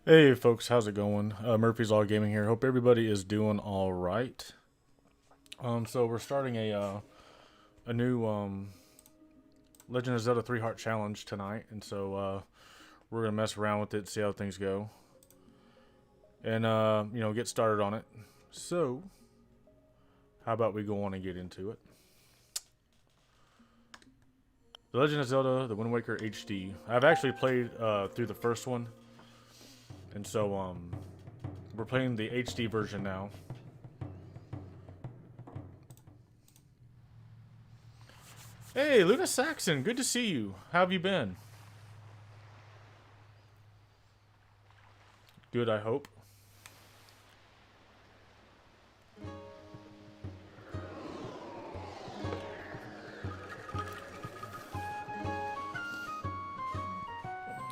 Hey folks, how's it going? Murphy's All Gaming here. Hope everybody is doing all right. So we're starting a new Legend of Zelda 3 Heart Challenge tonight, and so we're gonna mess around with it, see how things go, and get started on it. So how about we go on and get into it? The Legend of Zelda: The Wind Waker HD. I've actually played through the first one, and so we're playing the HD version now. Hey, Luna Saxon, good to see you. How have you been? Good, I hope.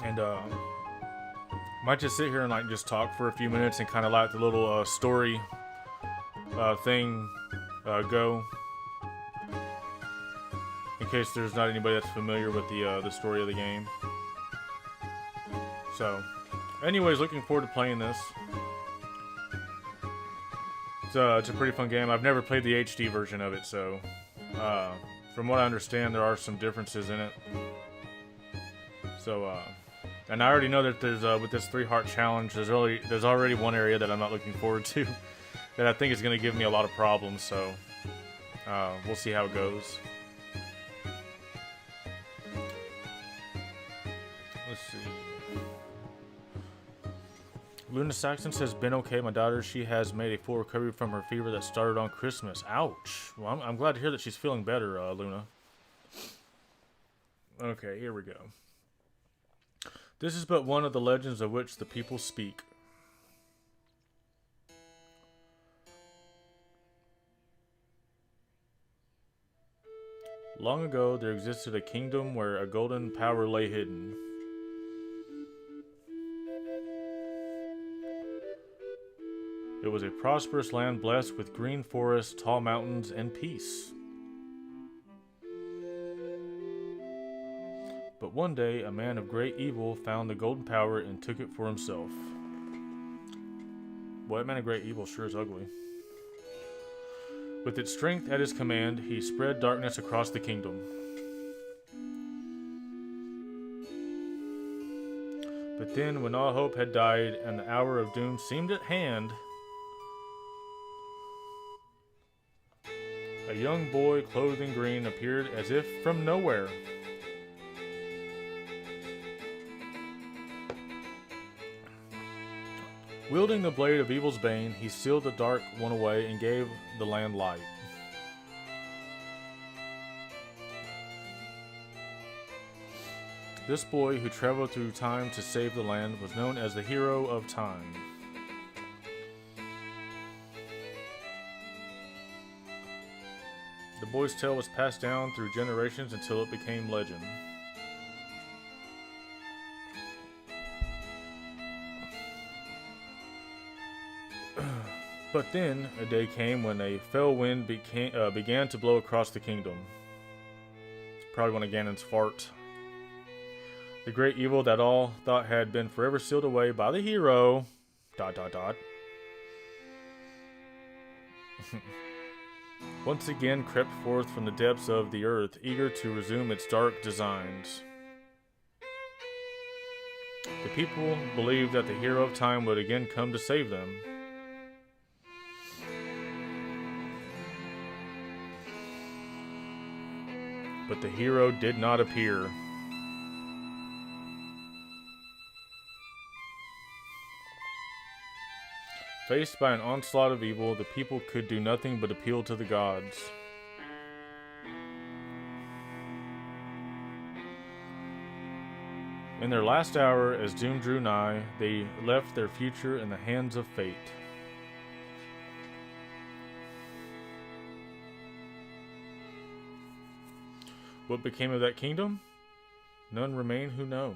And might just sit here and like just talk for a few minutes and kind of let the little story thing go, in case there's not anybody that's familiar with the story of the game. So, anyways, looking forward to playing this. It's a pretty fun game. I've never played the HD version of it, so from what I understand, there are some differences in it. So, and I already know that there's with this 3-heart challenge, there's already one area that I'm not looking forward to, that I think is going to give me a lot of problems. So, we'll see how it goes. Let's see. Luna Saxon says, "Been okay. My daughter, she has made a full recovery from her fever that started on Christmas." Ouch. Well, I'm glad to hear that she's feeling better, Luna. Okay, here we go. This is but one of the legends of which the people speak. Long ago, there existed a kingdom where a golden power lay hidden. It was a prosperous land blessed with green forests, tall mountains, and peace. But one day, a man of great evil found the golden power and took it for himself. Boy, that man of great evil sure is ugly. With its strength at his command, he spread darkness across the kingdom. But then, when all hope had died and the hour of doom seemed at hand, a young boy clothed in green appeared as if from nowhere. Wielding the blade of evil's bane, he sealed the dark one away and gave the land light. This boy, who traveled through time to save the land, was known as the Hero of Time. The boy's tale was passed down through generations until it became legend. But then, a day came when a fell wind began to blow across the kingdom. Probably one of Ganon's farts. The great evil that all thought had been forever sealed away by the hero... ... once again crept forth from the depths of the earth, eager to resume its dark designs. The people believed that the Hero of Time would again come to save them. But the hero did not appear. Faced by an onslaught of evil, the people could do nothing but appeal to the gods. In their last hour, as doom drew nigh, they left their future in the hands of fate. What became of that kingdom? None remain who know.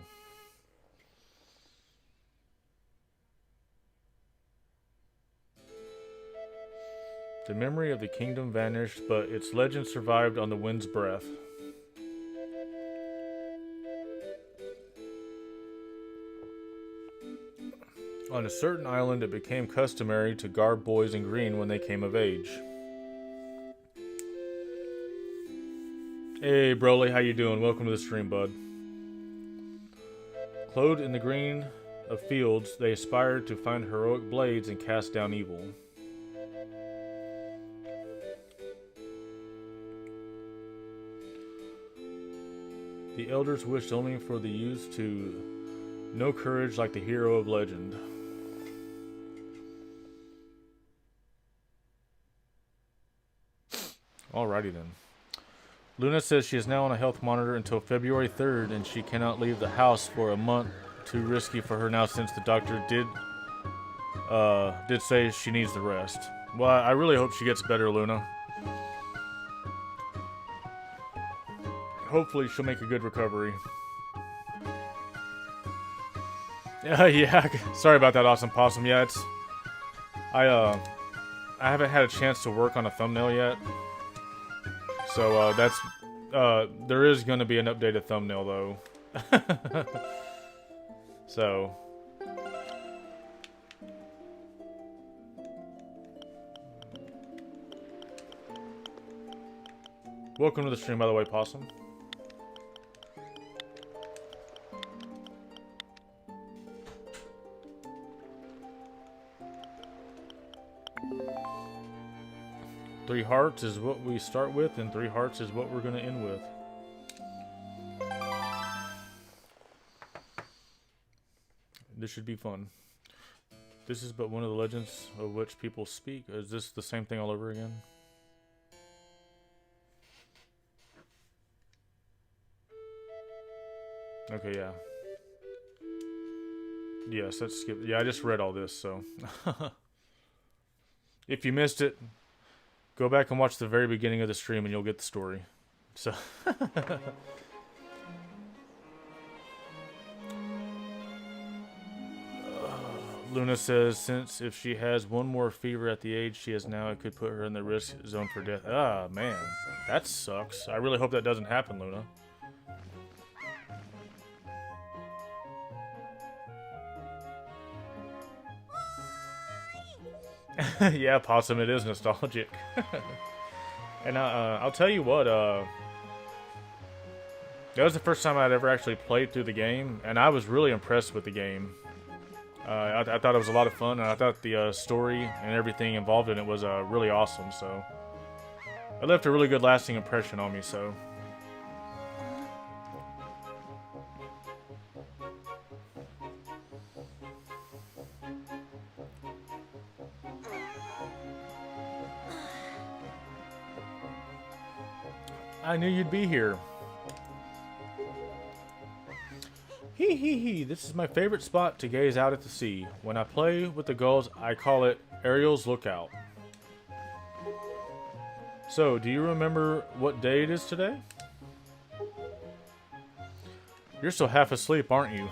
The memory of the kingdom vanished, but its legend survived on the wind's breath. On a certain island, it became customary to garb boys in green when they came of age. Hey, Broly, how you doing? Welcome to the stream, bud. Clothed in the green of fields, they aspired to find heroic blades and cast down evil. The elders wished only for the youths to know courage like the hero of legend. Alrighty then. Luna says she is now on a health monitor until February 3rd, and she cannot leave the house for a month. Too risky for her now since the doctor did say she needs the rest. Well, I really hope she gets better, Luna. Hopefully she'll make a good recovery. Yeah, sorry about that, Awesome Possum. Yeah, it's... I haven't had a chance to work on a thumbnail yet. So, that's... there is going to be an updated thumbnail, though. So... Welcome to the stream, by the way, Possum. Three hearts is what we start with, and 3 hearts is what we're going to end with. This should be fun. This is but one of the legends of which people speak. Is this the same thing all over again? Okay, yeah. Yes, let's skip. Yeah, I just read all this, so. If you missed it, go back and watch the very beginning of the stream and you'll get the story. So. Luna says, since if she has one more fever at the age she has now, it could put her in the risk zone for death. Ah, man. That sucks. I really hope that doesn't happen, Luna. Yeah, Possum, it is nostalgic. And I'll tell you what, that was the first time I'd ever actually played through the game, and I was really impressed with the game. I thought it was a lot of fun, and I thought the story and everything involved in it was really awesome, so... It left a really good lasting impression on me, so... I knew you'd be here. Hee hee hee, this is my favorite spot to gaze out at the sea. When I play with the gulls, I call it Ariel's Lookout. So, do you remember what day it is today? You're still half asleep, aren't you?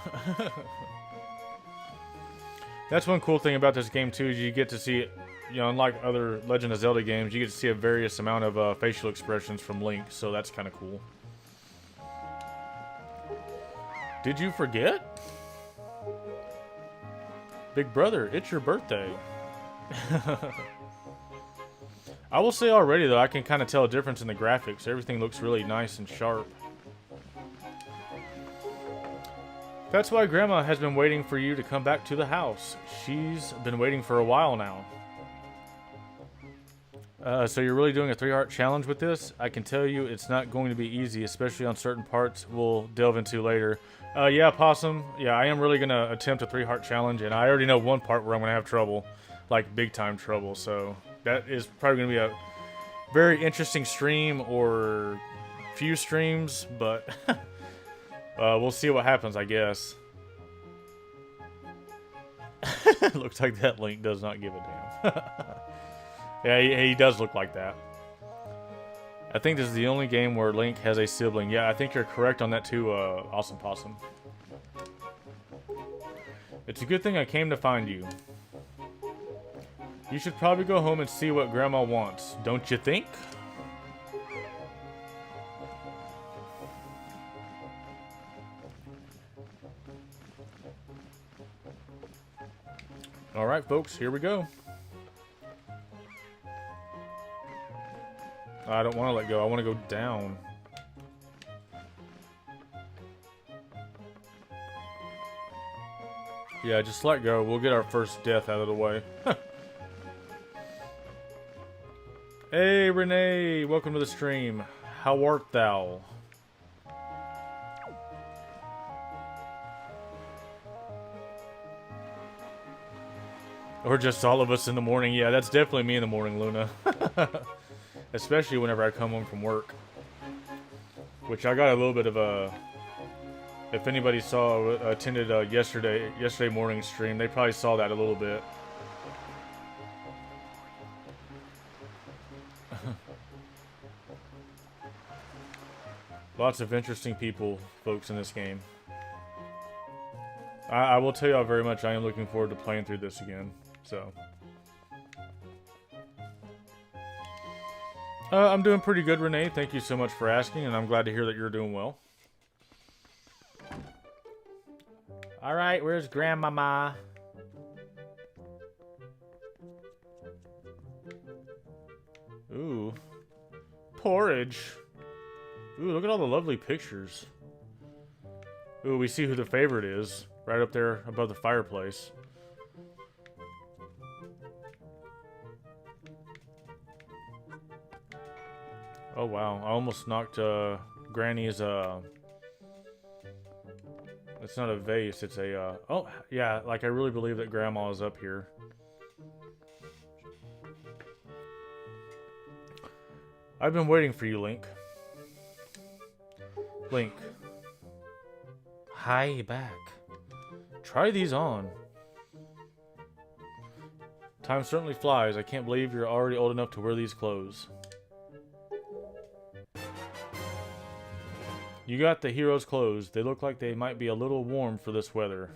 That's one cool thing about this game, too, is you get to see, you know, unlike other Legend of Zelda games, you get to see a various amount of facial expressions from Link, so that's kind of cool. Did you forget? Big brother, it's your birthday. I will say already, though, I can kind of tell a difference in the graphics. Everything looks really nice and sharp. That's why Grandma has been waiting for you to come back to the house. She's been waiting for a while now. So you're really doing a 3-heart challenge with this? I can tell you it's not going to be easy, especially on certain parts we'll delve into later. Yeah, Possum. Yeah, I am really going to attempt a 3-heart challenge, and I already know one part where I'm going to have trouble. Like, big-time trouble, so that is probably going to be a very interesting stream or few streams, but we'll see what happens, I guess. Looks like that Link does not give a damn. Yeah, he does look like that. I think this is the only game where Link has a sibling. Yeah, I think you're correct on that too, Awesome Possum. It's a good thing I came to find you. You should probably go home and see what Grandma wants, don't you think? All right, folks, here we go. I don't want to let go. I want to go down. Yeah, just let go. We'll get our first death out of the way. Hey, Renee. Welcome to the stream. How art thou? Or just all of us in the morning. Yeah, that's definitely me in the morning, Luna. Especially whenever I come home from work. Which I got a little bit of a... If anybody attended yesterday morning stream, they probably saw that a little bit. Lots of interesting people, folks, in this game. I will tell y'all very much I am looking forward to playing through this again. So, I'm doing pretty good, Renee. Thank you so much for asking, and I'm glad to hear that you're doing well. All right, where's Grandmama? Ooh, porridge. Ooh, look at all the lovely pictures. Ooh, we see who the favorite is, right up there above the fireplace. Oh wow, I almost knocked Granny's it's not a vase, it's a oh yeah, like I really believe that Grandma is up here. I've been waiting for you, Link. Link. Hi, back. Try these on. Time certainly flies. I can't believe you're already old enough to wear these clothes. You got the hero's clothes. They look like they might be a little warm for this weather.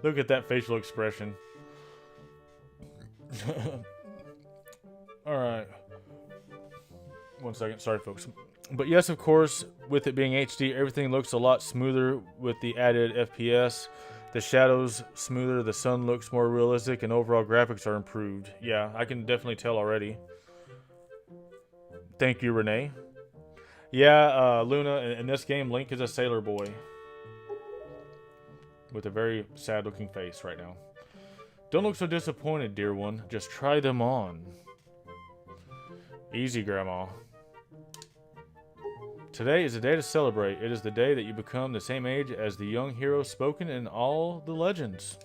Look at that facial expression. Alright. 1 second. Sorry, folks. But yes, of course, with it being HD, everything looks a lot smoother with the added FPS. The shadows smoother, the sun looks more realistic, and overall graphics are improved. Yeah, I can definitely tell already. Thank you, Renee. Yeah, Luna, in this game, Link is a sailor boy. With a very sad-looking face right now. Don't look so disappointed, dear one. Just try them on. Easy, Grandma. Today is a day to celebrate. It is the day that you become the same age as the young hero spoken in all the legends.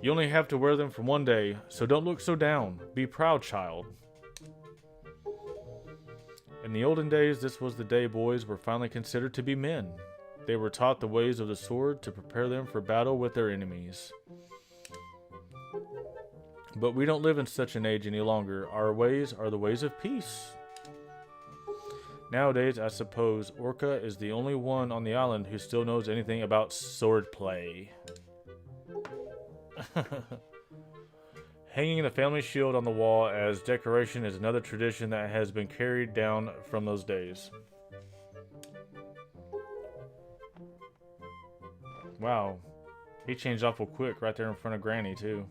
You only have to wear them for one day, so don't look so down. Be proud, child. In the olden days, this was the day boys were finally considered to be men. They were taught the ways of the sword to prepare them for battle with their enemies. But we don't live in such an age any longer. Our ways are the ways of peace. Nowadays, I suppose, Orca is the only one on the island who still knows anything about swordplay. Hanging the family shield on the wall as decoration is another tradition that has been carried down from those days. Wow. He changed awful quick right there in front of Granny, too.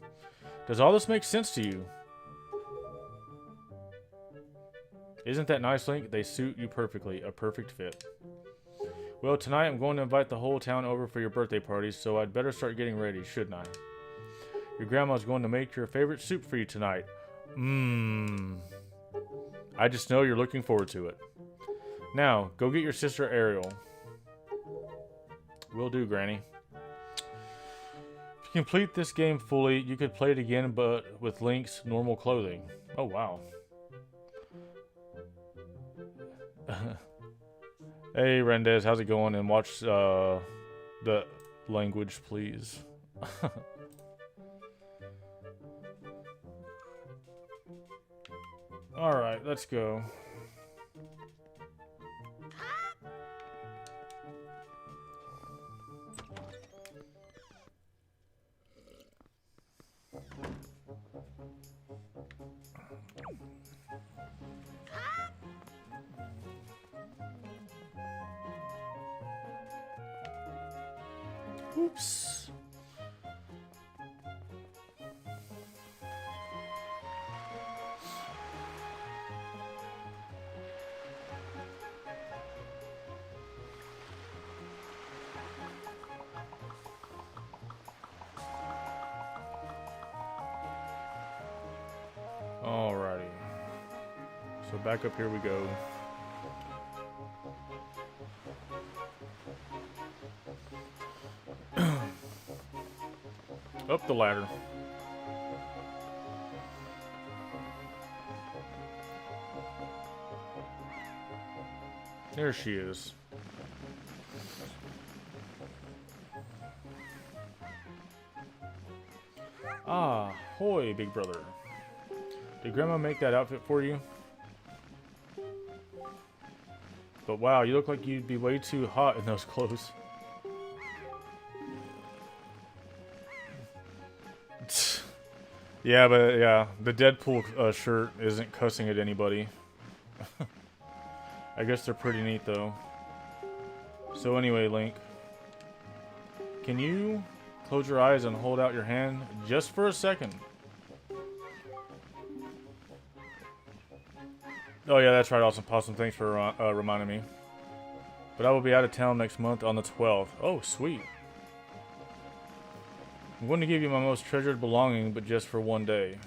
Does all this make sense to you? Isn't that nice, Link? They suit you perfectly. A perfect fit. Well, tonight I'm going to invite the whole town over for your birthday party, so I'd better start getting ready, shouldn't I? Your grandma's going to make your favorite soup for you tonight. I just know you're looking forward to it. Now, go get your sister Ariel. Will do, Granny. If you complete this game fully, you could play it again, but with Link's normal clothing. Oh, wow. Hey, Rendez, how's it going? And watch the language, please. Alright, let's go. Oops. So back up here we go. Up the ladder. There she is. Ah, hoy, big brother. Did Grandma make that outfit for you? But wow, you look like you'd be way too hot in those clothes. Yeah, but yeah, the Deadpool shirt isn't cussing at anybody. I guess they're pretty neat though. So anyway, Link, can you close your eyes and hold out your hand just for a second? Oh yeah, that's right, Awesome Possum. Thanks for reminding me. But I will be out of town next month on the 12th. Oh, sweet. I'm going to give you my most treasured belonging, but just for one day.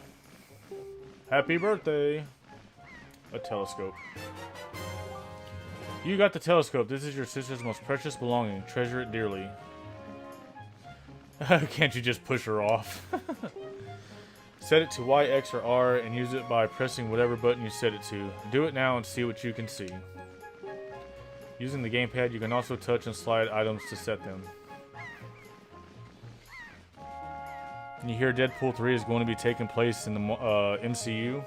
Happy birthday! A telescope. You got the telescope. This is your sister's most precious belonging. Treasure it dearly. Can't you just push her off? Set it to Y, X, or R and use it by pressing whatever button you set it to. Do it now and see what you can see. Using the gamepad, you can also touch and slide items to set them. And you hear Deadpool 3 is going to be taking place in the MCU.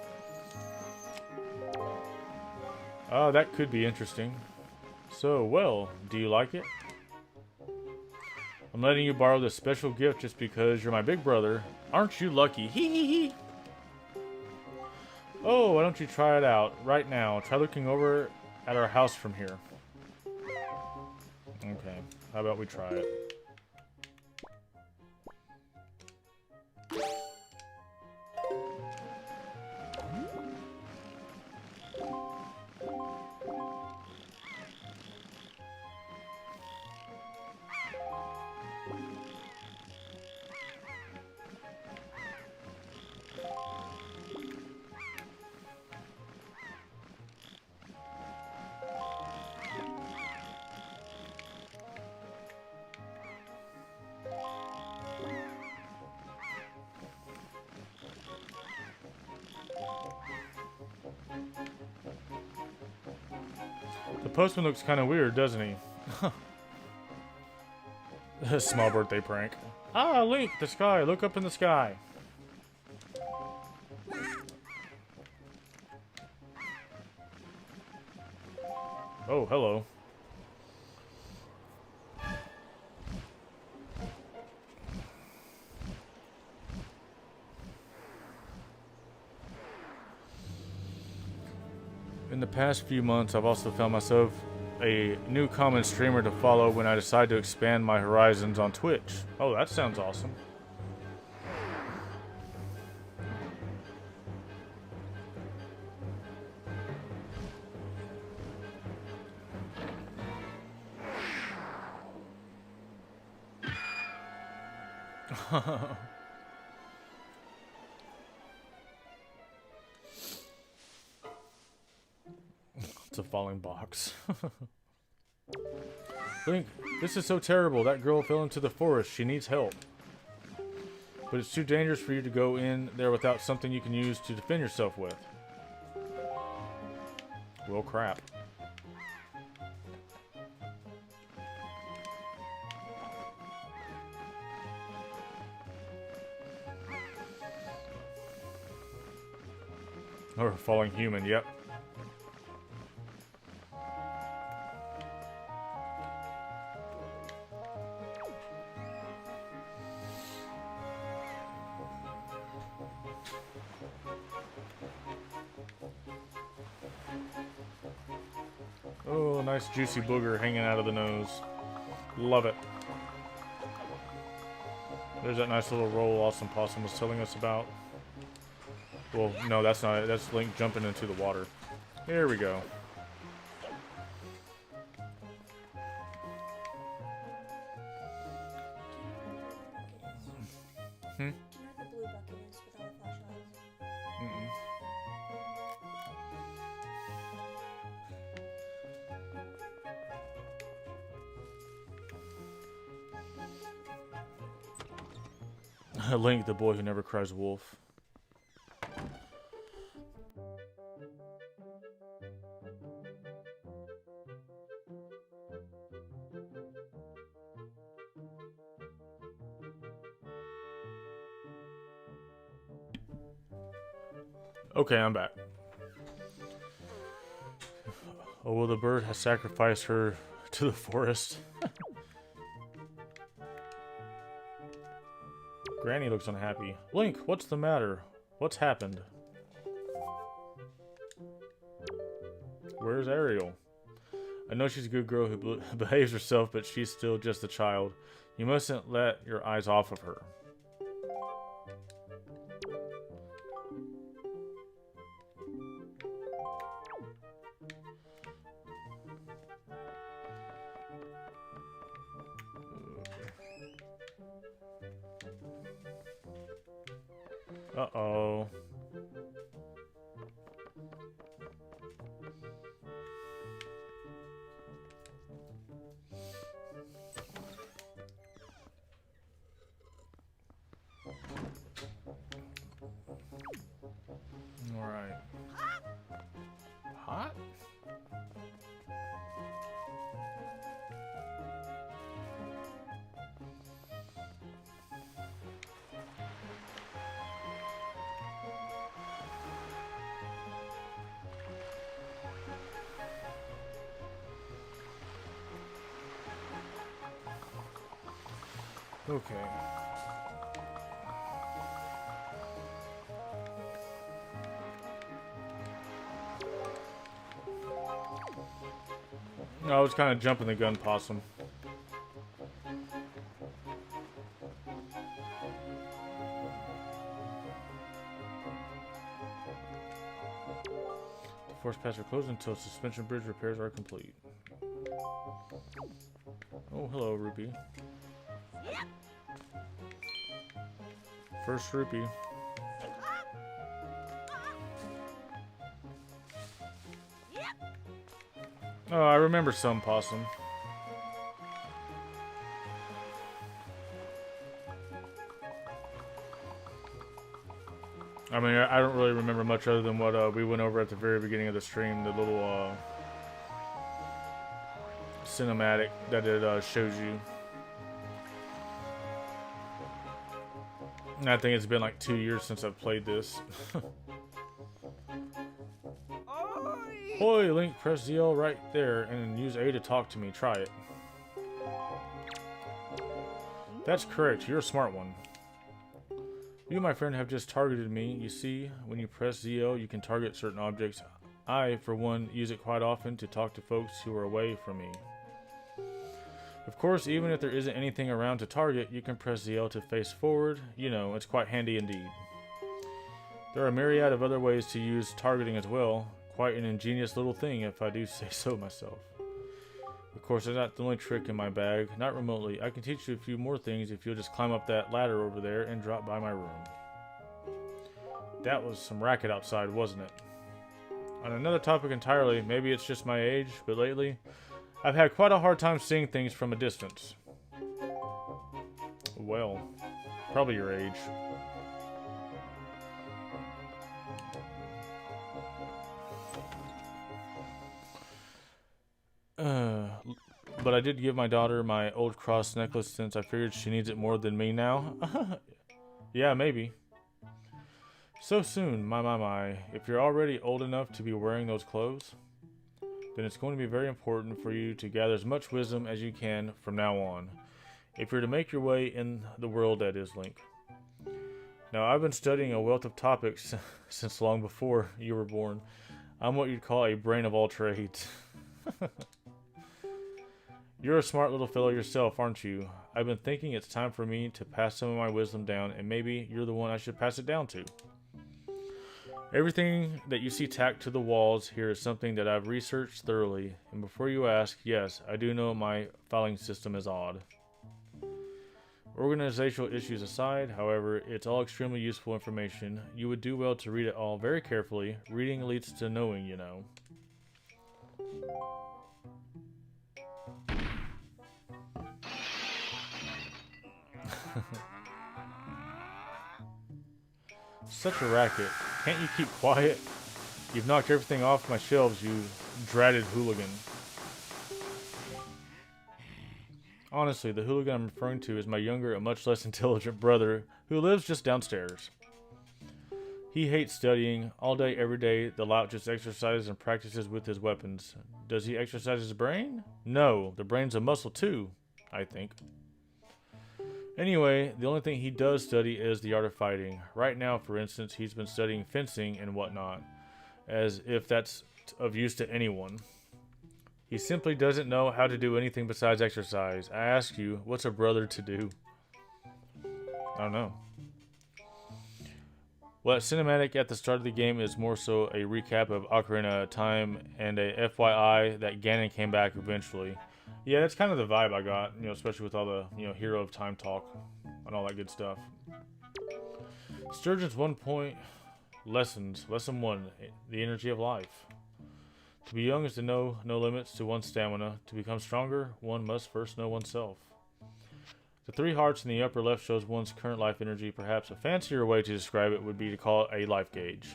That could be interesting. So, well, do you like it? I'm letting you borrow this special gift just because you're my big brother. Aren't you lucky? Hee hee hee. Oh, why don't you try it out right now? Try looking over at our house from here. Okay, how about we try it? The postman looks kind of weird, doesn't he? Small birthday prank. Ah, Link, the sky. Look up in the sky. Oh, hello. In the past few months, I've also found myself a new common streamer to follow when I decide to expand my horizons on Twitch. Oh, that sounds awesome. It's a falling box. Link, this is so terrible. That girl fell into the forest. She needs help. But it's too dangerous for you to go in there without something you can use to defend yourself with. Well, crap. Or falling human, yep. Oh, nice juicy booger hanging out of the nose. Love it. There's that nice little roll Awesome Possum was telling us about. Well, no, that's not it. That's Link jumping into the water. Here we go. Hmm? Link, the boy who never cries wolf. Okay, I'm back. Oh, well, the bird has sacrificed her to the forest. Granny looks unhappy. Link, what's the matter? What's happened? Where's Ariel? I know she's a good girl who behaves herself, but she's still just a child. You mustn't let your eyes off of her. Uh-oh. Alright. Hot? Okay. I was kind of jumping the gun, Possum. The force paths are closed until suspension bridge repairs are complete. Oh, hello, Rupee. First rupee. Oh, I remember some, Possum. I mean, I don't really remember much other than what we went over at the very beginning of the stream, the little cinematic that it shows you. And I think it's been like 2 years since I've played this. Oi, Link, press ZL right there and use A to talk to me. Try it. That's correct. You're a smart one. You, my friend, have just targeted me. You see, when you press ZL, you can target certain objects. I, for one, use it quite often to talk to folks who are away from me. Of course, even if there isn't anything around to target, you can press ZL to face forward. You know, it's quite handy indeed. There are a myriad of other ways to use targeting as well. Quite an ingenious little thing, if I do say so myself. Of course, it's not the only trick in my bag. Not remotely. I can teach you a few more things if you'll just climb up that ladder over there and drop by my room. That was some racket outside, wasn't it? On another topic entirely, maybe it's just my age, but lately, I've had quite a hard time seeing things from a distance. Well, probably your age. But I did give my daughter my old cross necklace since I figured she needs it more than me now. Yeah, maybe. So soon, my. If you're already old enough to be wearing those clothes, then it's going to be very important for you to gather as much wisdom as you can from now on. If you're to make your way in the world, that is, Link. Now, I've been studying a wealth of topics since long before you were born. I'm what you'd call a brain of all trades. You're a smart little fellow yourself, aren't you? I've been thinking it's time for me to pass some of my wisdom down, and maybe you're the one I should pass it down to. Everything that you see tacked to the walls here is something that I've researched thoroughly, and before you ask, yes, I do know my filing system is odd. Organizational issues aside, however, it's all extremely useful information. You would do well to read it all very carefully. Reading leads to knowing, you know. Such a racket. Can't you keep quiet? You've knocked everything off my shelves, you dratted hooligan. Honestly, the hooligan I'm referring to is my younger and much less intelligent brother who lives just downstairs. He hates studying. All day, every day, the lout just exercises and practices with his weapons. Does he exercise his brain? No, the brain's a muscle too, I think. Anyway, the only thing he does study is the art of fighting. Right now, for instance, he's been studying fencing and whatnot, as if that's of use to anyone. He simply doesn't know how to do anything besides exercise. I ask you, what's a brother to do? I don't know. Well, that cinematic at the start of the game is more so a recap of Ocarina of Time and a FYI that Ganon came back eventually. Yeah, that's kind of the vibe I got, especially with all the, Hero of Time talk and all that good stuff. Sturgeon's 1 point lessons. Lesson 1, the energy of life. To be young is to know no limits to one's stamina. To become stronger, one must first know oneself. The 3 hearts in the upper left shows one's current life energy. Perhaps a fancier way to describe it would be to call it a life gauge.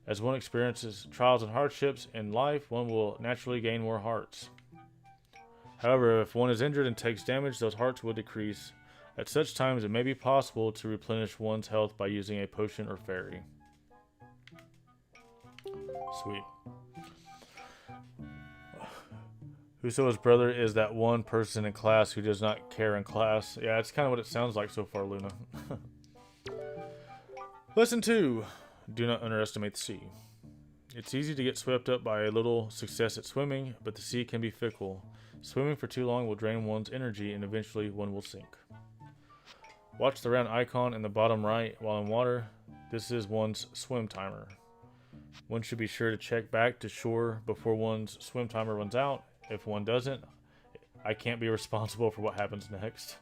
As one experiences trials and hardships in life, one will naturally gain more hearts. However, if one is injured and takes damage, those hearts will decrease. At such times, it may be possible to replenish one's health by using a potion or fairy. Sweet. Whoso's brother is that one person in class who does not care in class. Yeah, that's kind of what it sounds like so far, Luna. Lesson 2. Do not underestimate the sea. It's easy to get swept up by a little success at swimming, but the sea can be fickle. Swimming for too long will drain one's energy and eventually one will sink. Watch the round icon in the bottom right while in water. This is one's swim timer. One should be sure to check back to shore before one's swim timer runs out. If one doesn't, I can't be responsible for what happens next.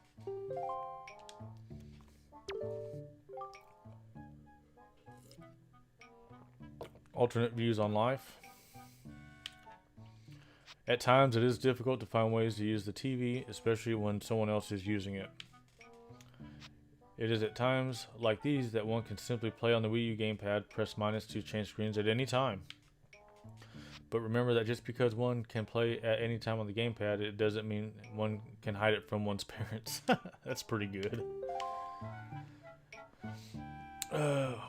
Alternate views on life. At times, it is difficult to find ways to use the TV, especially when someone else is using it. It is at times like these that one can simply play on the Wii U gamepad, press minus to change screens at any time. But remember that just because one can play at any time on the gamepad, it doesn't mean one can hide it from one's parents. That's pretty good.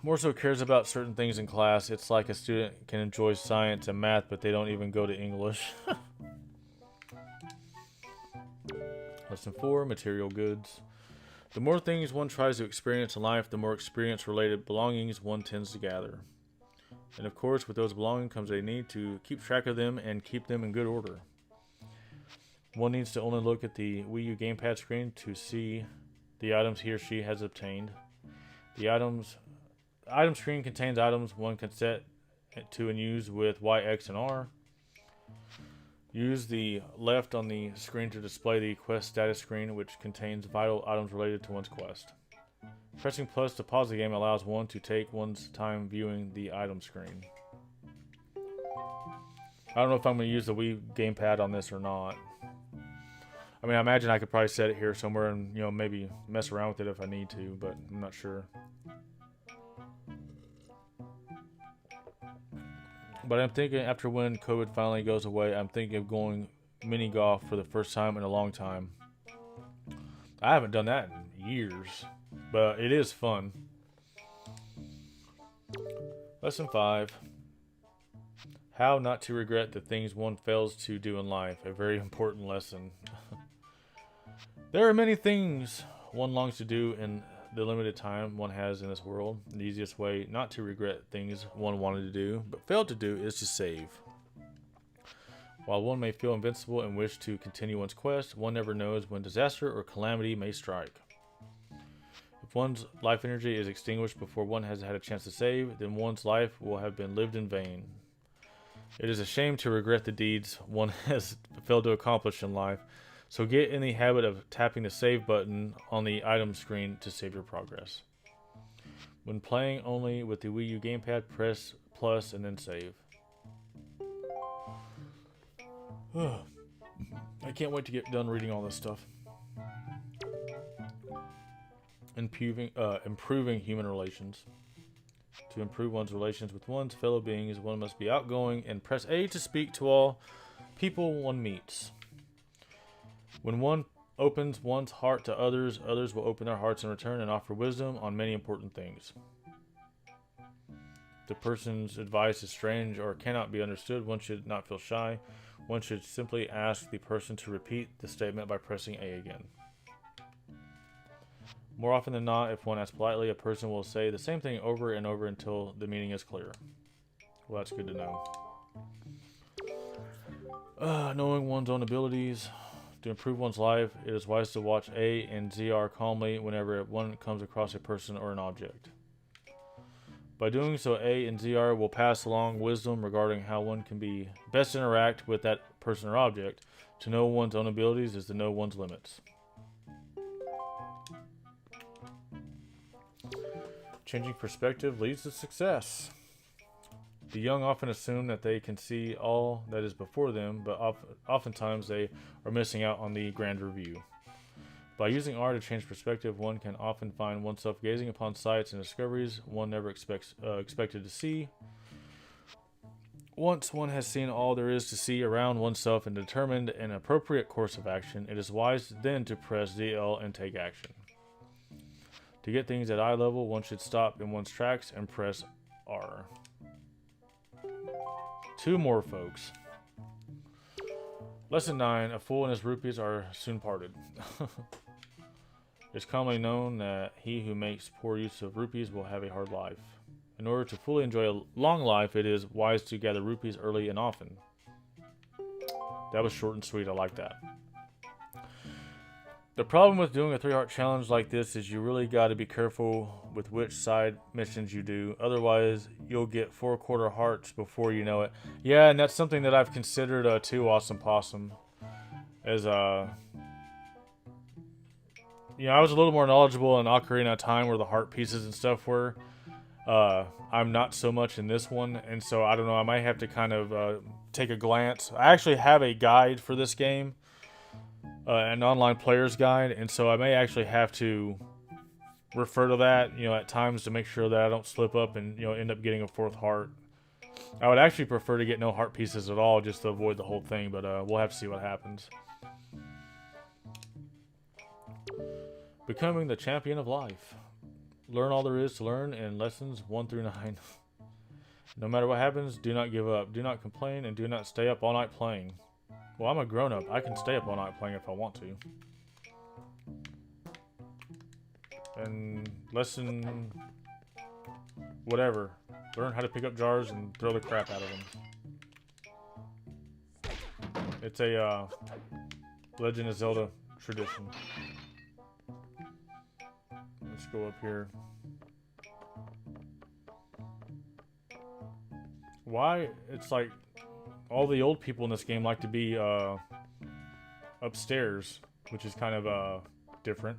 More so cares about certain things in class. It's like a student can enjoy science and math, but they don't even go to English. Lesson 4, material goods. The more things one tries to experience in life, the more experience-related belongings one tends to gather. And of course, with those belongings comes a need to keep track of them and keep them in good order. One needs to only look at the Wii U gamepad screen to see the items he or she has obtained. The item screen contains items one can set to and use with Y, X, and R. Use the left on the screen to display the quest status screen, which contains vital items related to one's quest. Pressing plus to pause the game allows one to take one's time viewing the item screen. I don't know if I'm going to use the Wii gamepad on this or not. I mean, I imagine I could probably set it here somewhere and, maybe mess around with it if I need to, but I'm not sure. But I'm thinking after when COVID finally goes away, I'm thinking of going mini golf for the first time in a long time. I haven't done that in years, but it is fun. Lesson 5. How not to regret the things one fails to do in life. A very important lesson. There are many things one longs to do in the limited time one has in this world. The easiest way not to regret things one wanted to do but failed to do is to save. While one may feel invincible and wish to continue one's quest, one never knows when disaster or calamity may strike. If one's life energy is extinguished before one has had a chance to save, then one's life will have been lived in vain. It is a shame to regret the deeds one has failed to accomplish in life, so get in the habit of tapping the save button on the item screen to save your progress. When playing only with the Wii U gamepad, press plus and then save. I can't wait to get done reading all this stuff. improving human relations. To improve one's relations with one's fellow beings, one must be outgoing and press A to speak to all people one meets. When one opens one's heart to others, others will open their hearts in return and offer wisdom on many important things. If the person's advice is strange or cannot be understood, one should not feel shy. One should simply ask the person to repeat the statement by pressing A again. More often than not, if one asks politely, a person will say the same thing over and over until the meaning is clear. Well, that's good to know. Knowing one's own abilities. To improve one's life, it is wise to watch A and ZR calmly whenever one comes across a person or an object. By doing so, A and ZR will pass along wisdom regarding how one can be best interact with that person or object. To know one's own abilities is to know one's limits. Changing perspective leads to success. The young often assume that they can see all that is before them, but oftentimes they are missing out on the grander view. By using R to change perspective, one can often find oneself gazing upon sights and discoveries one never expected to see. Once one has seen all there is to see around oneself and determined an appropriate course of action, it is wise then to press ZL and take action. To get things at eye level, one should stop in one's tracks and press R. 2 more, folks. Lesson 9. A fool and his rupees are soon parted. It's commonly known that he who makes poor use of rupees will have a hard life. In order to fully enjoy a long life, it is wise to gather rupees early and often. That was short and sweet. I like that. The problem with doing a 3-heart challenge like this is you really got to be careful with which side missions you do. Otherwise, you'll get 4 quarter hearts before you know it. Yeah, and that's something that I've considered too, Awesome Possum. As I was a little more knowledgeable in Ocarina of Time where the heart pieces and stuff were. I'm not so much in this one, and so I don't know. I might have to kind of take a glance. I actually have a guide for this game. An online player's guide, and so I may actually have to refer to that, at times to make sure that I don't slip up and, end up getting a 4th heart. I would actually prefer to get no heart pieces at all just to avoid the whole thing, but we'll have to see what happens. Becoming the champion of life. Learn all there is to learn in lessons 1 through 9. No matter what happens, do not give up. Do not complain, and do not stay up all night playing. Well, I'm a grown-up. I can stay up all night playing if I want to. And lesson... whatever. Learn how to pick up jars and throw the crap out of them. It's a Legend of Zelda tradition. Let's go up here. Why? It's like... all the old people in this game like to be upstairs, which is kind of different.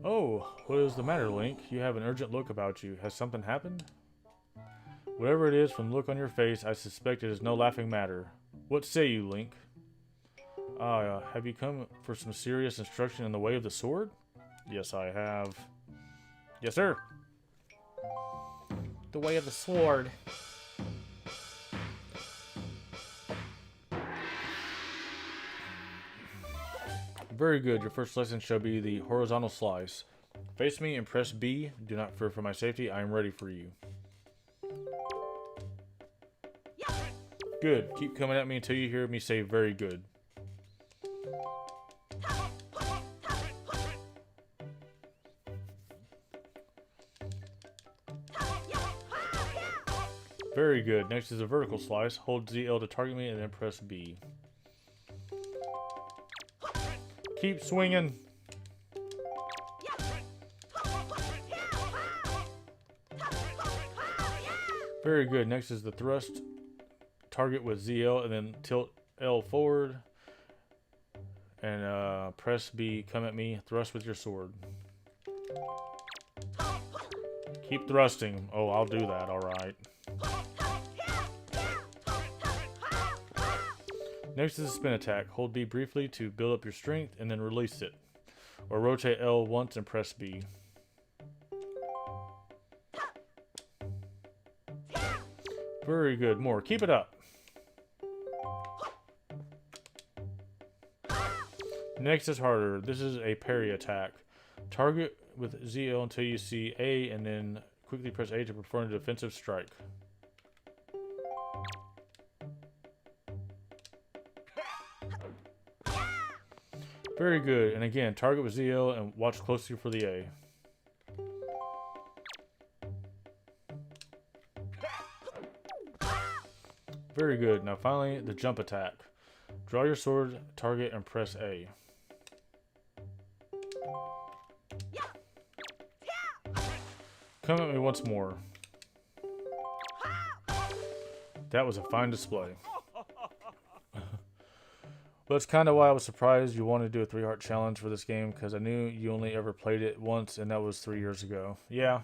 Oh, what is the matter, Link? You have an urgent look about you. Has something happened? Whatever it is, from the look on your face, I suspect it is no laughing matter. What say you, Link? Have you come for some serious instruction in the way of the sword? Yes, I have. Yes, sir. The way of the sword. Very good. Your first lesson shall be the horizontal slice. Face me and press B. Do not fear for my safety. I am ready for you. Good. Keep coming at me until you hear me say very good. Very good. Next is a vertical slice. Hold ZL to target me and then press B. Keep swinging. Very good. Next is the thrust target with ZL and then tilt L forward. And press B, come at me, thrust with your sword. Keep thrusting. Oh, I'll do that, alright. Next is a spin attack. Hold B briefly to build up your strength and then release it. Or rotate L once and press B. Very good. More. Keep it up. Next is harder. This is a parry attack. Target with ZL until you see A and then quickly press A to perform a defensive strike. Very good. And again, target with ZL and watch closely for the A. Very good. Now finally, the jump attack. Draw your sword, target, and press A. Come at me once more. That was a fine display. That's kind of why I was surprised you wanted to do a 3-heart challenge for this game, because I knew you only ever played it once, and that was 3 years ago. Yeah.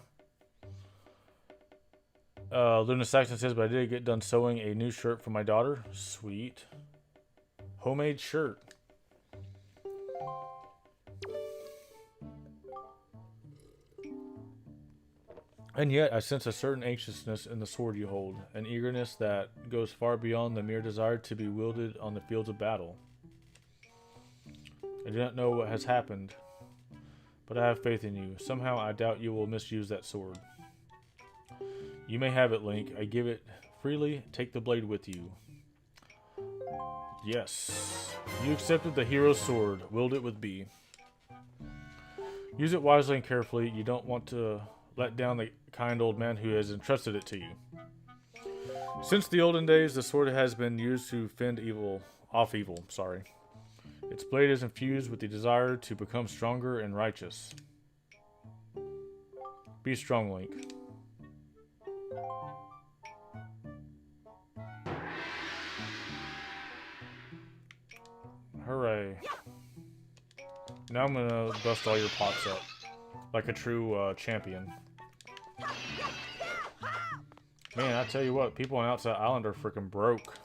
Luna Saxon says, but I did get done sewing a new shirt for my daughter. Sweet. Homemade shirt. And yet, I sense a certain anxiousness in the sword you hold, an eagerness that goes far beyond the mere desire to be wielded on the fields of battle. I do not know what has happened, but I have faith in you. Somehow I doubt you will misuse that sword. You may have it, Link. I give it freely. Take the blade with you. Yes. You accepted the hero's sword. Wield it with B. Use it wisely and carefully. You don't want to let down the kind old man who has entrusted it to you. Since the olden days, the sword has been used to fend off evil. Its blade is infused with the desire to become stronger and righteous. Be strong, Link. Hooray. Now I'm gonna bust all your pots up. Like a true champion. Man, I tell you what, people on Outside Island are freaking broke.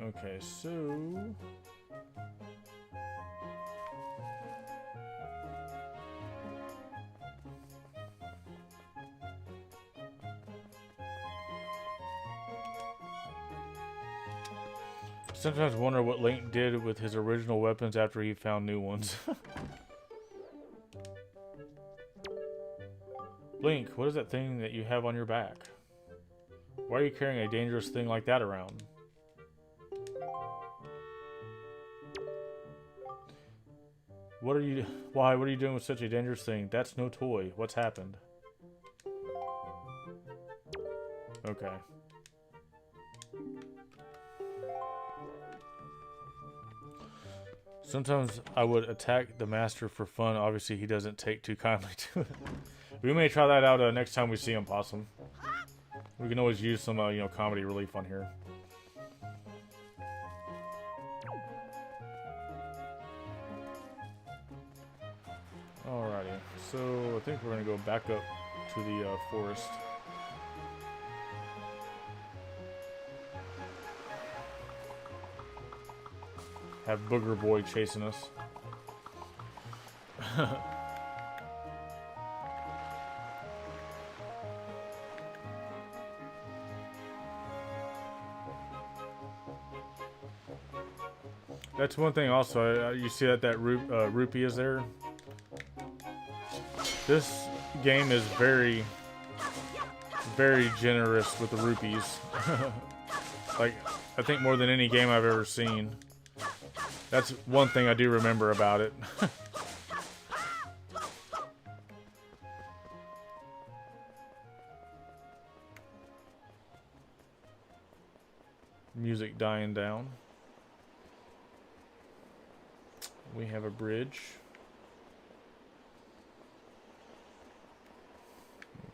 Okay, so... Sometimes wonder what Link did with his original weapons after he found new ones. Link, what is that thing that you have on your back? Why are you carrying a dangerous thing like that around? What are you doing with such a dangerous thing? That's no toy. What's happened? Okay. Sometimes I would attack the master for fun. Obviously, he doesn't take too kindly to it. We may try that out next time we see him, Possum. We can always use some, comedy relief on here. Alrighty, so I think we're gonna go back up to the forest. Have Booger Boy chasing us. That's one thing also, you see that rupee is there? This game is very, very generous with the rupees. Like, I think more than any game I've ever seen. That's one thing I do remember about it. Music dying down. We have a bridge.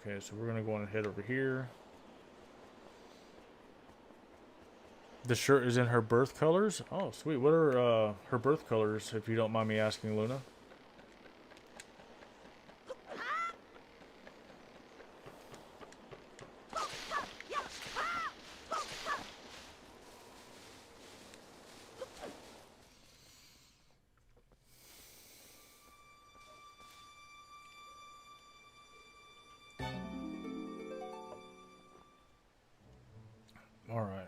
Okay, so we're gonna go on and head over here. The shirt is in her birth colors. Oh, sweet. What are her birth colors, if you don't mind me asking, Luna? All right.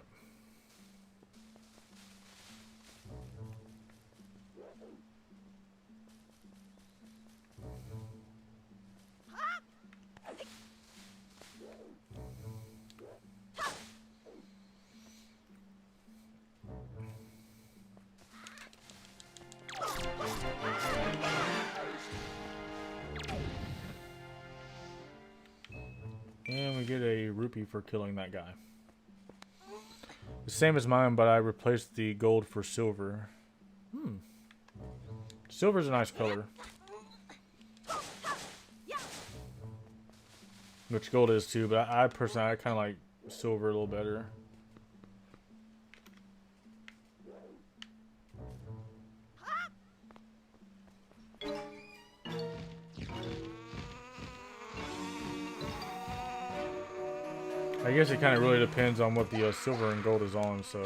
And we get a rupee for killing that guy. The same as mine, but I replaced the gold for silver. Silver's a nice color. Which gold is too, but I personally, I kind of like silver a little better. I guess it kind of really depends on what the silver and gold is on, so.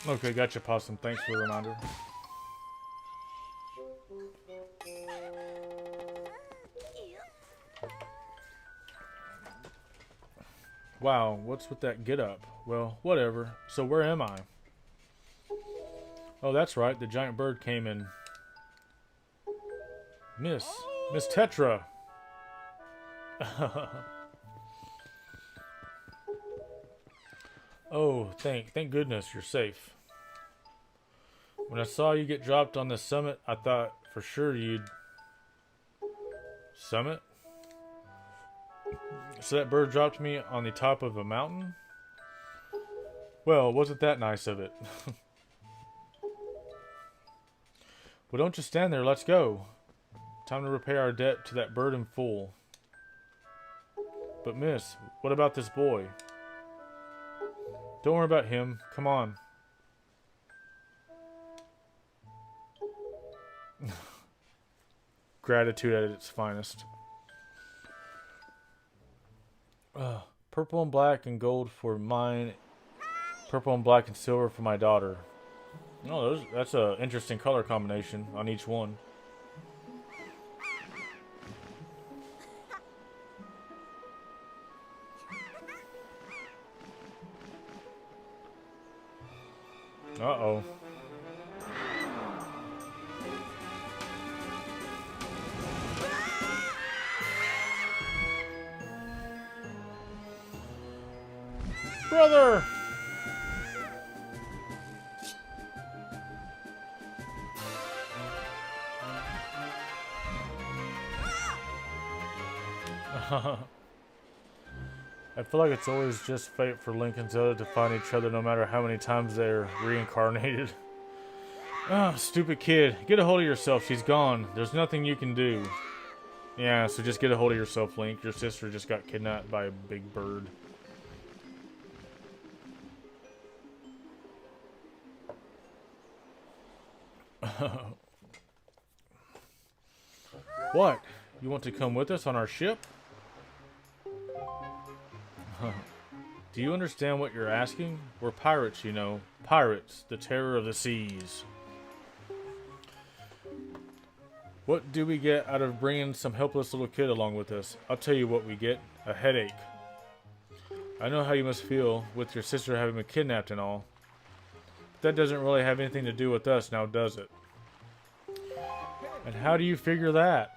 Okay, gotcha, Possum. Thanks for the reminder. Wow, what's with that get up? Well, whatever. So where am I? Oh, that's right. The giant bird came in. Miss Tetra. Oh, thank goodness you're safe. When I saw you get dropped on the summit, I thought for sure you'd... Summit? So that bird dropped me on the top of a mountain? Well, wasn't that nice of it? Well, don't just stand there. Let's go. Time to repay our debt to that bird in full. But miss, what about this boy? Don't worry about him. Come on. Gratitude at its finest. Purple and black and gold for mine. Purple and black and silver for my daughter. Oh, that's an interesting color combination on each one. Uh-oh. Brother! I feel like it's always just fate for Link and Zelda to find each other no matter how many times they're reincarnated. Ah, stupid kid. Get a hold of yourself. She's gone. There's nothing you can do. Yeah, so just get a hold of yourself, Link. Your sister just got kidnapped by a big bird. What? You want to come with us on our ship? Do you understand what you're asking? We're pirates, you know. Pirates, the terror of the seas. What do we get out of bringing some helpless little kid along with us? I'll tell you what we get. A headache. I know how you must feel with your sister having been kidnapped and all. But that doesn't really have anything to do with us now, does it? And how do you figure that?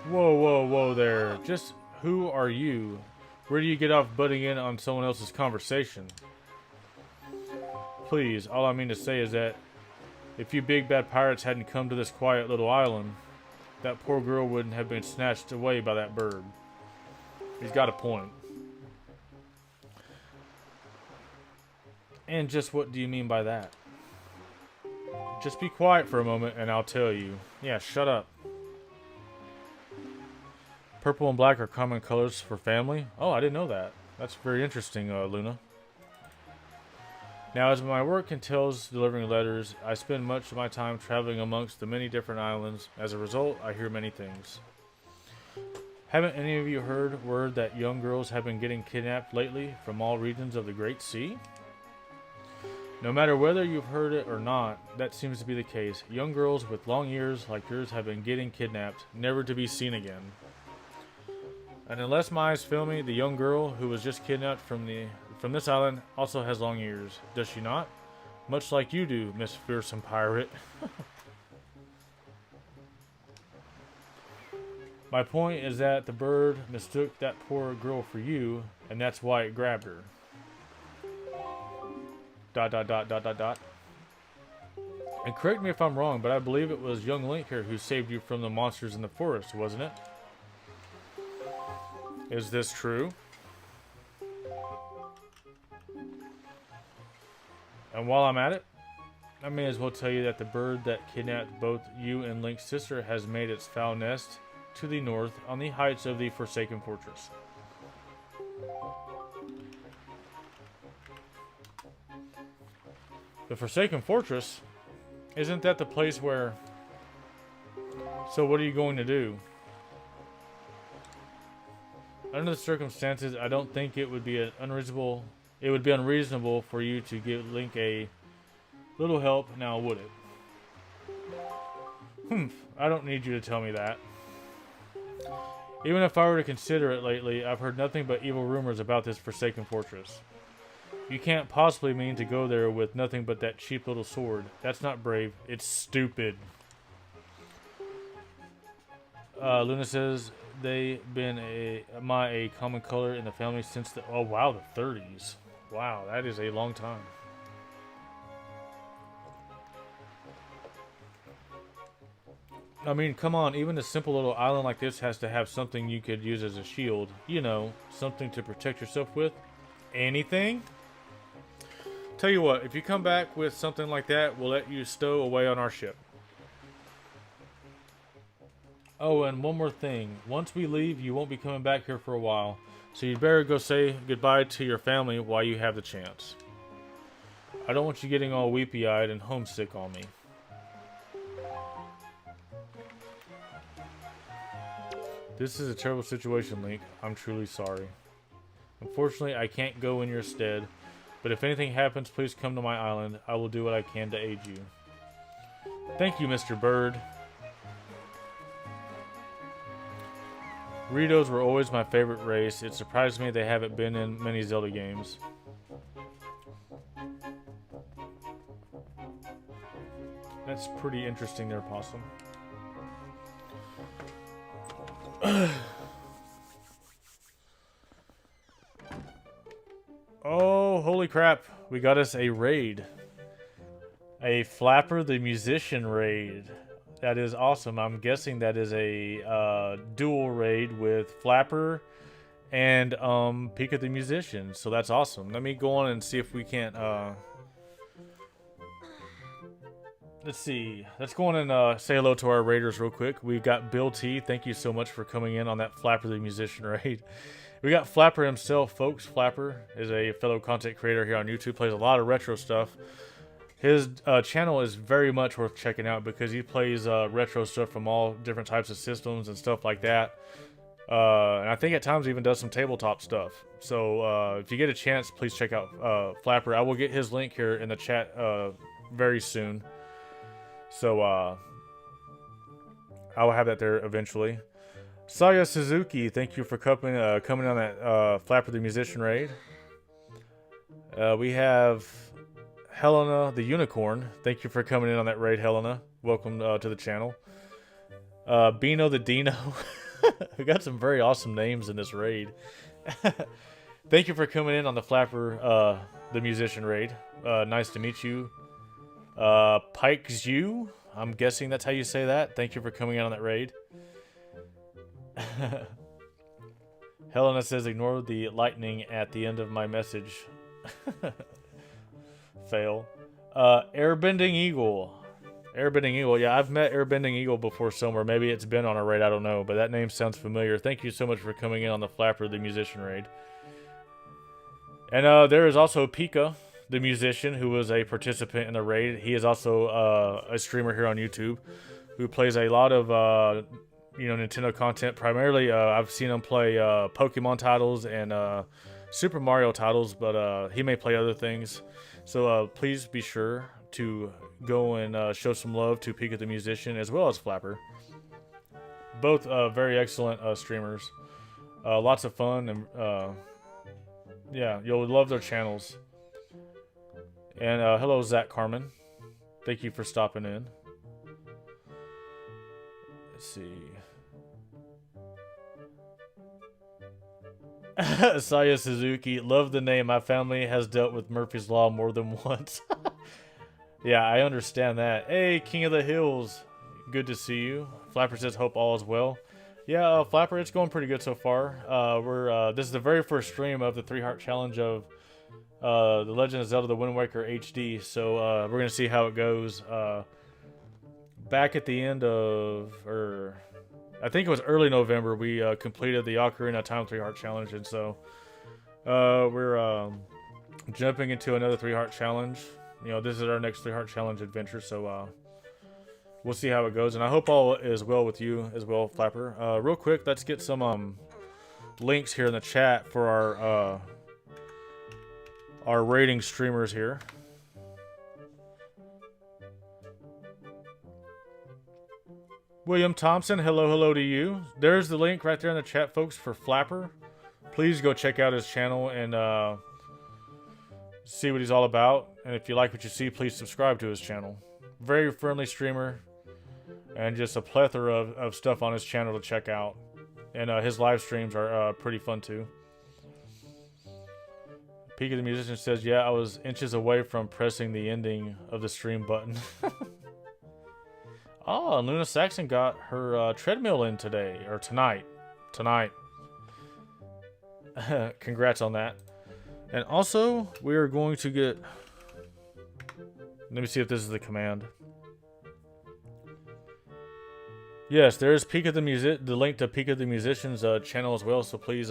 Whoa, whoa, whoa there. Just Who are you? Where do you get off butting in on someone else's conversation? Please, all I mean to say is that if you big bad pirates hadn't come to this quiet little island, that poor girl wouldn't have been snatched away by that bird. He's got a point. And just what do you mean by that? Just be quiet for a moment and I'll tell you. Yeah, shut up. Purple and black are common colors for family. Oh, I didn't know that. That's very interesting, Luna. Now, as my work entails delivering letters, I spend much of my time traveling amongst the many different islands. As a result, I hear many things. Haven't any of you heard word that young girls have been getting kidnapped lately from all regions of the Great Sea? No matter whether you've heard it or not, that seems to be the case. Young girls with long ears like yours have been getting kidnapped, never to be seen again. And unless my eyes fail me, the young girl who was just kidnapped from this island also has long ears, does she not? Much like you do, Miss Fearsome Pirate. My point is that the bird mistook that poor girl for you, and that's why it grabbed her. ... And correct me if I'm wrong, but I believe it was young Link here who saved you from the monsters in the forest, wasn't it? Is this true? And while I'm at it, I may as well tell you that the bird that kidnapped both you and Link's sister has made its foul nest to the north on the heights of the Forsaken Fortress. The Forsaken Fortress? Isn't that the place where... So what are you going to do? Under the circumstances, I don't think it would be unreasonable for you to give Link a little help, now would it? I don't need you to tell me that. Even if I were to consider it lately, I've heard nothing but evil rumors about this Forsaken Fortress. You can't possibly mean to go there with nothing but that cheap little sword. That's not brave, it's stupid. Luna says they've been a common color in the family since the... Oh wow, the 30s. Wow, that is a long time. I mean, come on, even a simple little island like this has to have something you could use as a shield. You know, something to protect yourself with. Anything? Tell you what, if you come back with something like that, we'll let you stow away on our ship. Oh, and one more thing. Once we leave, you won't be coming back here for a while. So you'd better go say goodbye to your family while you have the chance. I don't want you getting all weepy-eyed and homesick on me. This is a terrible situation, Link. I'm truly sorry. Unfortunately, I can't go in your stead. But if anything happens, please come to my island. I will do what I can to aid you. Thank you, Mr. Bird. Ritos were always my favorite race. It surprised me they haven't been in many Zelda games. That's pretty interesting there, Possum. Oh, holy crap. We got us a raid. A Flapper the Musician raid. That is awesome. I'm guessing that is a dual raid with Flapper and Pika the Musician. So that's awesome. Let me go on and see if we can't... Let's see. Let's go on and say hello to our raiders real quick. We got Bill T. Thank you so much for coming in on that Flapper the Musician raid. We got Flapper himself, folks. Flapper is a fellow content creator here on YouTube. Plays a lot of retro stuff. His channel is very much worth checking out because he plays retro stuff from all different types of systems and stuff like that. And I think at times even does some tabletop stuff. So if you get a chance, please check out Flapper. I will get his link here in the chat very soon. So I will have that there eventually. Saya Suzuki, thank you for coming on that Flapper the Musician raid. We have Helena the Unicorn. Thank you for coming in on that raid, Helena. Welcome to the channel. Bino the Dino. We got some very awesome names in this raid. Thank you for coming in on the Flapper, the musician raid. Nice to meet you. Pike's you? I'm guessing that's how you say that. Thank you for coming in on that raid. Helena says, ignore the lightning at the end of my message. Fail. Airbending Eagle. Airbending Eagle. Yeah, I've met Airbending Eagle before somewhere. Maybe it's been on a raid. I don't know. But that name sounds familiar. Thank you so much for coming in on the Flapper, the musician raid. And there is also Pika, the musician, who was a participant in the raid. He is also a streamer here on YouTube who plays a lot of Nintendo content. Primarily, I've seen him play Pokemon titles and Super Mario titles, but he may play other things. So please be sure to go and show some love to Pika the musician as well as Flapper. Both very excellent streamers. Lots of fun, and yeah, you'll love their channels. And hello, Zach Carmen. Thank you for stopping in. Let's see. Saya Suzuki, love the name. My family has dealt with Murphy's Law more than once. Yeah, I understand that. Hey, King of the Hills. Good to see you. Flapper says, hope all is well. Yeah, Flapper, it's going pretty good so far. This is the very first stream of the 3-Heart Challenge of The Legend of Zelda The Wind Waker HD. So we're going to see how it goes. Back at the end of... I think it was early November, we completed the Ocarina of Time 3-Heart Challenge, and so we're jumping into another 3-Heart Challenge. You know, this is our next 3-Heart Challenge adventure, so we'll see how it goes, and I hope all is well with you as well, Flapper. Real quick, let's get some links here in the chat for our rating streamers here. William Thompson, hello to you. There's the link right there in the chat, folks, for Flapper. Please go check out his channel and see what he's all about. And if you like what you see, please subscribe to his channel. Very friendly streamer, and just a plethora of stuff on his channel to check out. And his live streams are pretty fun too. Peak of the Musician says, yeah, I was inches away from pressing the ending of the stream button. Oh, Luna Saxon got her treadmill in today, or tonight. Congrats on that. And also, we are going to get... Let me see if this is the command. Yes, there's the link to Peak of the Musician's channel as well, so please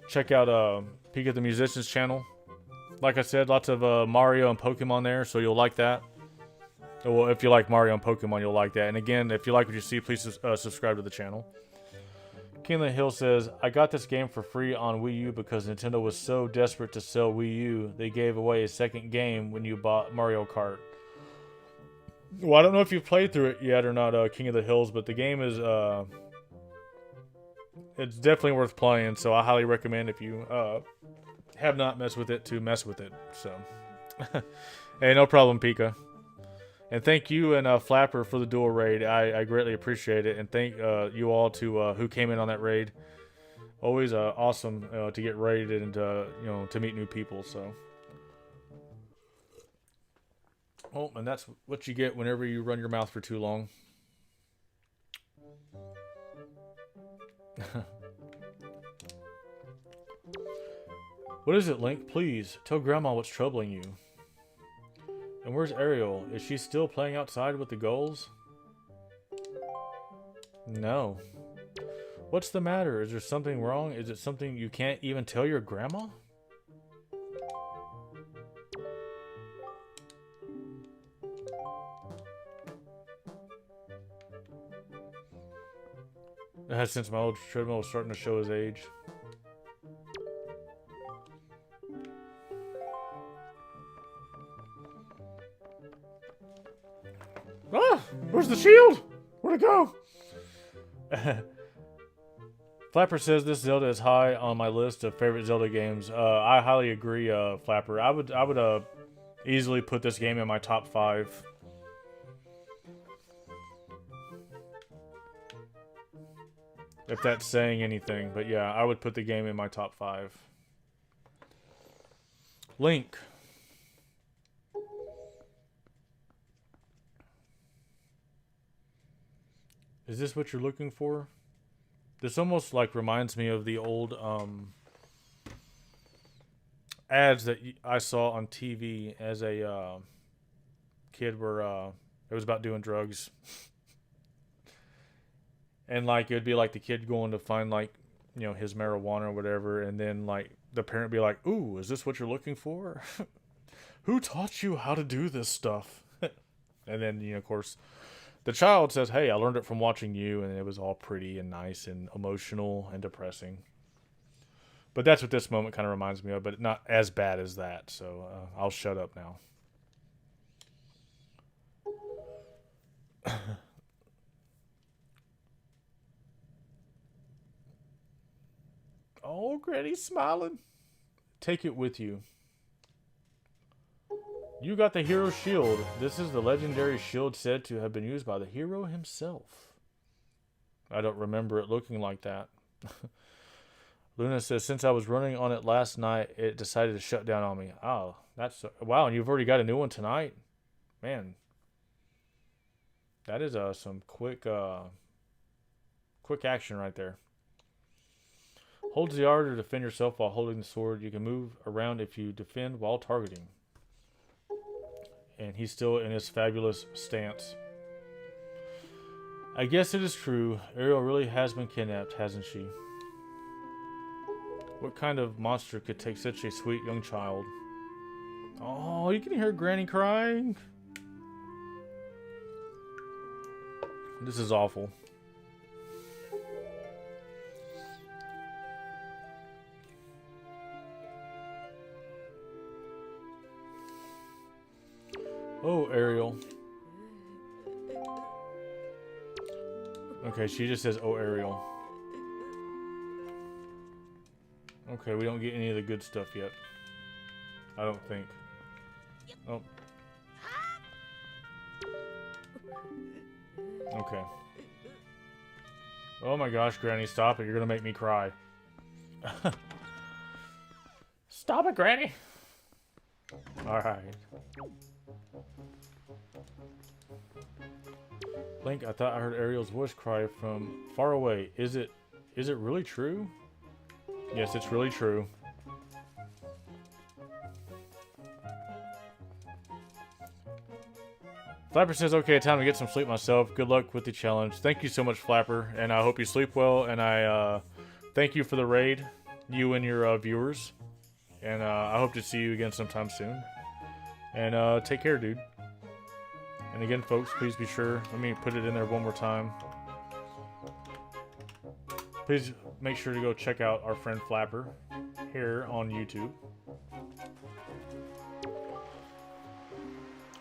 check out Peak of the Musician's channel. Like I said, lots of Mario and Pokemon there, so you'll like that. Well, if you like Mario and Pokemon, you'll like that. And again, if you like what you see, please subscribe to the channel. King of the Hill says, I got this game for free on Wii U because Nintendo was so desperate to sell Wii U, they gave away a second game when you bought Mario Kart. Well, I don't know if you've played through it yet or not, King of the Hills, but the game is, it's definitely worth playing, so I highly recommend if you have not messed with it to mess with it. So, hey, no problem, Pika. And thank you and Flapper for the dual raid. I greatly appreciate it. And thank you all to who came in on that raid. Always awesome to get raided and to meet new people. So, oh, and that's what you get whenever you run your mouth for too long. What is it, Link? Please tell Grandma what's troubling you. And where's Ariel? Is she still playing outside with the gulls? No. What's the matter? Is there something wrong? Is it something you can't even tell your grandma? Since my old treadmill was starting to show his age. Ah! Where's the shield? Where'd it go? Flapper says this Zelda is high on my list of favorite Zelda games. I highly agree, Flapper. I would easily put this game in my top 5. If that's saying anything. But yeah, I would put the game in my top 5. Link. Is this what you're looking for? This almost like reminds me of the old ads that I saw on TV as a kid where it was about doing drugs. And like it would be like the kid going to find like, you know, his marijuana or whatever, and then like the parent be like, "Ooh, is this what you're looking for? Who taught you how to do this stuff?" And then, you know, of course, the child says, "Hey, I learned it from watching you," and it was all pretty and nice and emotional and depressing. But that's what this moment kind of reminds me of, but not as bad as that. So I'll shut up now. Oh, Granny's smiling. Take it with you. You got the hero shield. This is the legendary shield said to have been used by the hero himself. I don't remember it looking like that. Luna says, since I was running on it last night, it decided to shut down on me. Oh, that's... Wow, and you've already got a new one tonight? Man. That is some quick action right there. Holds the R to defend yourself while holding the sword. You can move around if you defend while targeting. And he's still in his fabulous stance. I guess it is true. Ariel really has been kidnapped, hasn't she? What kind of monster could take such a sweet young child? Oh, you can hear Granny crying. This is awful. Oh, Ariel. Okay, she just says, oh, Ariel. Okay, we don't get any of the good stuff yet. I don't think. Oh. Okay. Oh my gosh, Granny, stop it. You're gonna make me cry. Stop it, Granny! Alright. Link, I thought I heard Ariel's voice cry from far away. Is it really true? Yes, it's really true. Flapper says, okay, time to get some sleep myself. Good luck with the challenge. Thank you so much, Flapper, and I hope you sleep well, and I thank you for the raid, you and your viewers, and I hope to see you again sometime soon. And take care, dude. And again, folks, please be sure, let me put it in there one more time. Please make sure to go check out our friend Flapper here on YouTube.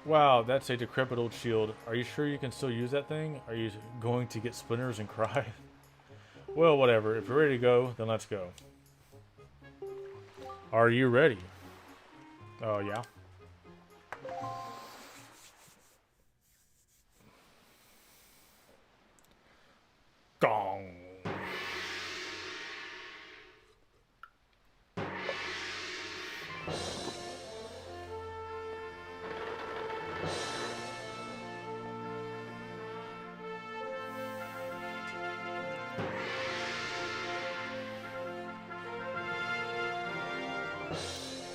Wow, that's a decrepit old shield. Are you sure you can still use that thing? Are you going to get splinters and cry? Well, whatever. If you're ready to go, then let's go. Are you ready? Oh, yeah. Gong.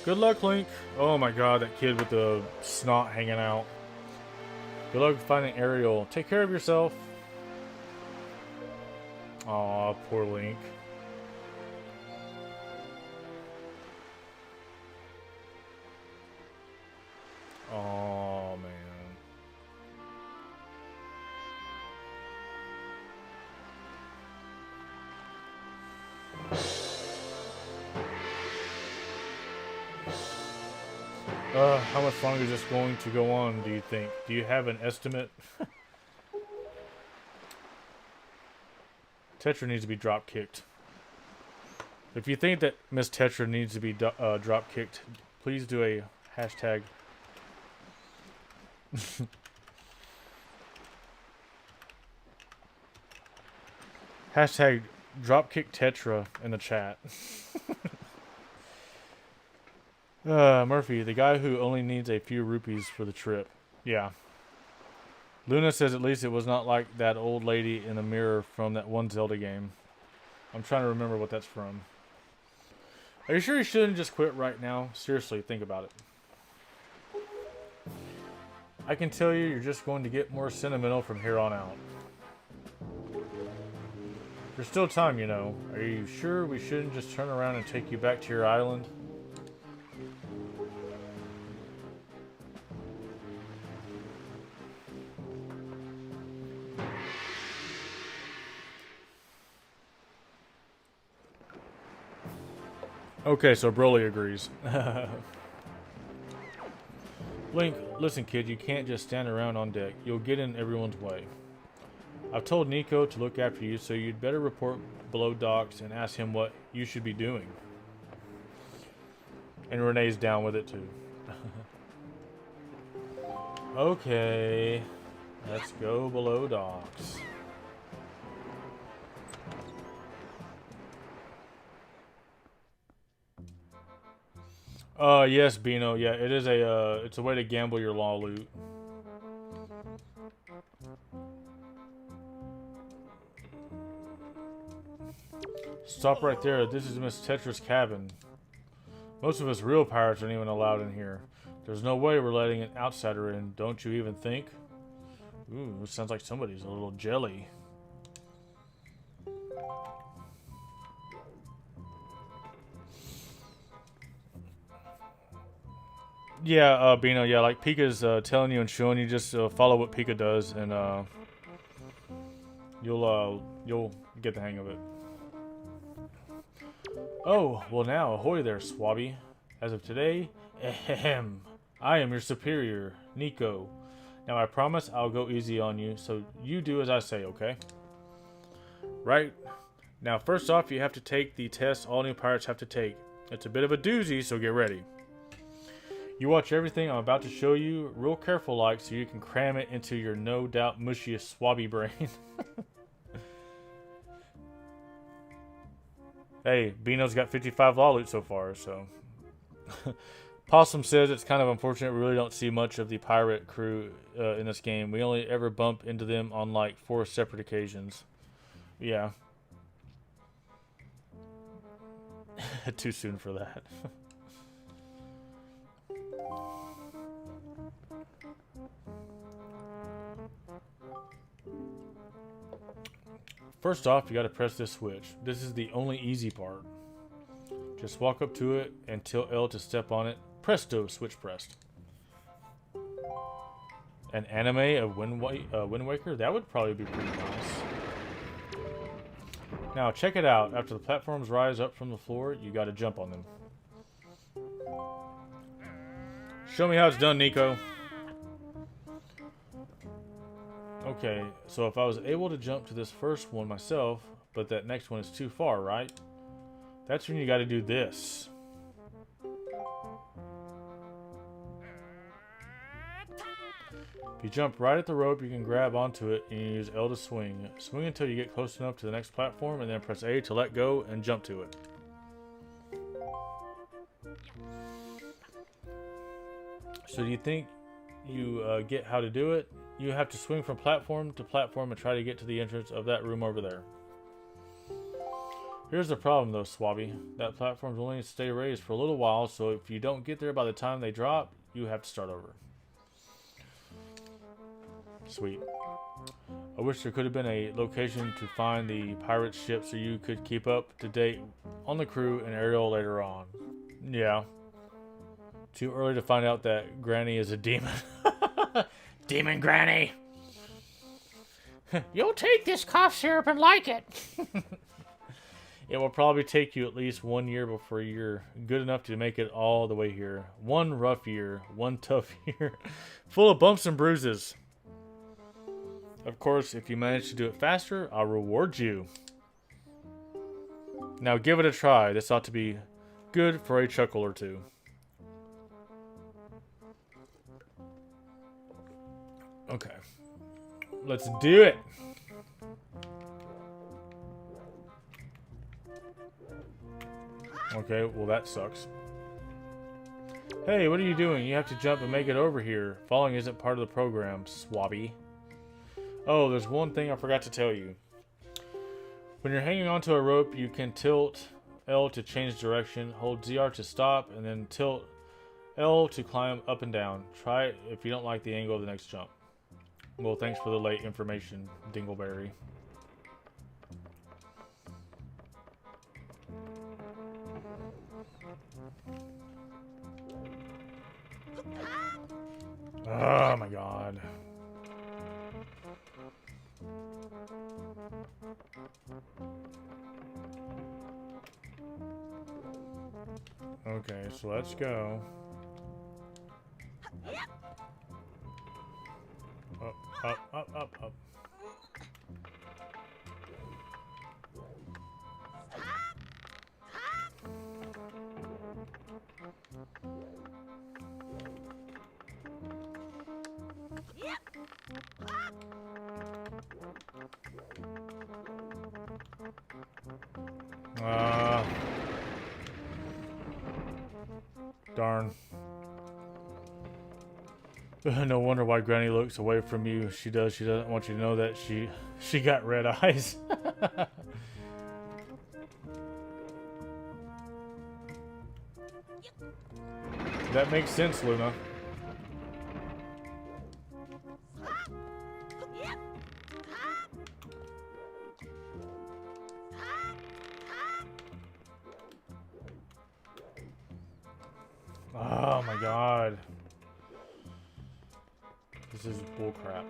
Good luck, Link. Oh my god, that kid with the snot hanging out. Good luck finding Ariel. Take care of yourself. Aw, poor Link. Oh man. How much longer is this going to go on, do you think? Do you have an estimate? Tetra needs to be drop kicked. If you think that Miss Tetra needs to be drop kicked, please do a hashtag. Hashtag Dropkick Tetra in the chat. Murphy, the guy who only needs a few rupees for the trip. Yeah. Luna says at least it was not like that old lady in the mirror from that one Zelda game. I'm trying to remember what that's from. Are you sure you shouldn't just quit right now? Seriously, think about it. I can tell you, you're just going to get more sentimental from here on out. There's still time, you know. Are you sure we shouldn't just turn around and take you back to your island? Okay, so Broly agrees. Link, listen kid, you can't just stand around on deck. You'll get in everyone's way. I've told Nico to look after you, so you'd better report below docks and ask him what you should be doing. And Renee's down with it too. Okay, let's go below docks. Yes, Bino. Yeah, it is a it's a way to gamble your law loot. Stop right there. This is Miss Tetra's cabin. Most of us real pirates aren't even allowed in here. There's no way we're letting an outsider in, don't you even think? Ooh, it sounds like somebody's a little jelly. Yeah, Bino, yeah, like Pika's telling you and showing you, just follow what Pika does, and you'll get the hang of it. Oh, well now, ahoy there, Swabby. As of today, ahem, I am your superior, Nico. Now I promise I'll go easy on you, so you do as I say, okay? Right. Now first off, you have to take the test all new pirates have to take. It's a bit of a doozy, so get ready. You watch everything I'm about to show you real careful like, so you can cram it into your no doubt mushiest Swabby brain. Hey, Bino's got 55 law loot so far, so. Possum says it's kind of unfortunate we really don't see much of the pirate crew in this game. We only ever bump into them on like 4 separate occasions. Yeah. Too soon for that. First off, you gotta press this switch. This is the only easy part. Just walk up to it and tell L to step on it. Presto, switch pressed. An anime of Wind Waker? That would probably be pretty nice. Now, check it out. After the platforms rise up from the floor, you gotta jump on them. Show me how it's done, Nico. Okay, so if I was able to jump to this first one myself, but that next one is too far, right? That's when you gotta do this. If you jump right at the rope, you can grab onto it and you use L to swing. Swing until you get close enough to the next platform, and then press A to let go and jump to it. So do you think you get how to do it? You have to swing from platform to platform and try to get to the entrance of that room over there. Here's the problem though, Swabby. That platform's only stay raised for a little while, so if you don't get there by the time they drop, you have to start over. Sweet. I wish there could have been a location to find the pirate ship so you could keep up to date on the crew and Ariel later on. Yeah. Too early to find out that Granny is a demon. Demon Granny! You'll take this cough syrup and like it! It will probably take you at least 1 year before you're good enough to make it all the way here. One rough year, one tough year, full of bumps and bruises. Of course, if you manage to do it faster, I'll reward you. Now give it a try. This ought to be good for a chuckle or two. Okay. Let's do it. Okay, well that sucks. Hey, what are you doing? You have to jump and make it over here. Falling isn't part of the program, Swabby. Oh, there's one thing I forgot to tell you. When you're hanging onto a rope, you can tilt L to change direction, hold ZR to stop, and then tilt L to climb up and down. Try it if you don't like the angle of the next jump. Well, thanks for the late information, Dingleberry. Oh my god. Okay, so let's go. Up, up, up, up. Darn. No wonder why Granny looks away from you. She does. She doesn't want you to know that she got red eyes. That makes sense, Luna. Oh my god. This is bullcrap.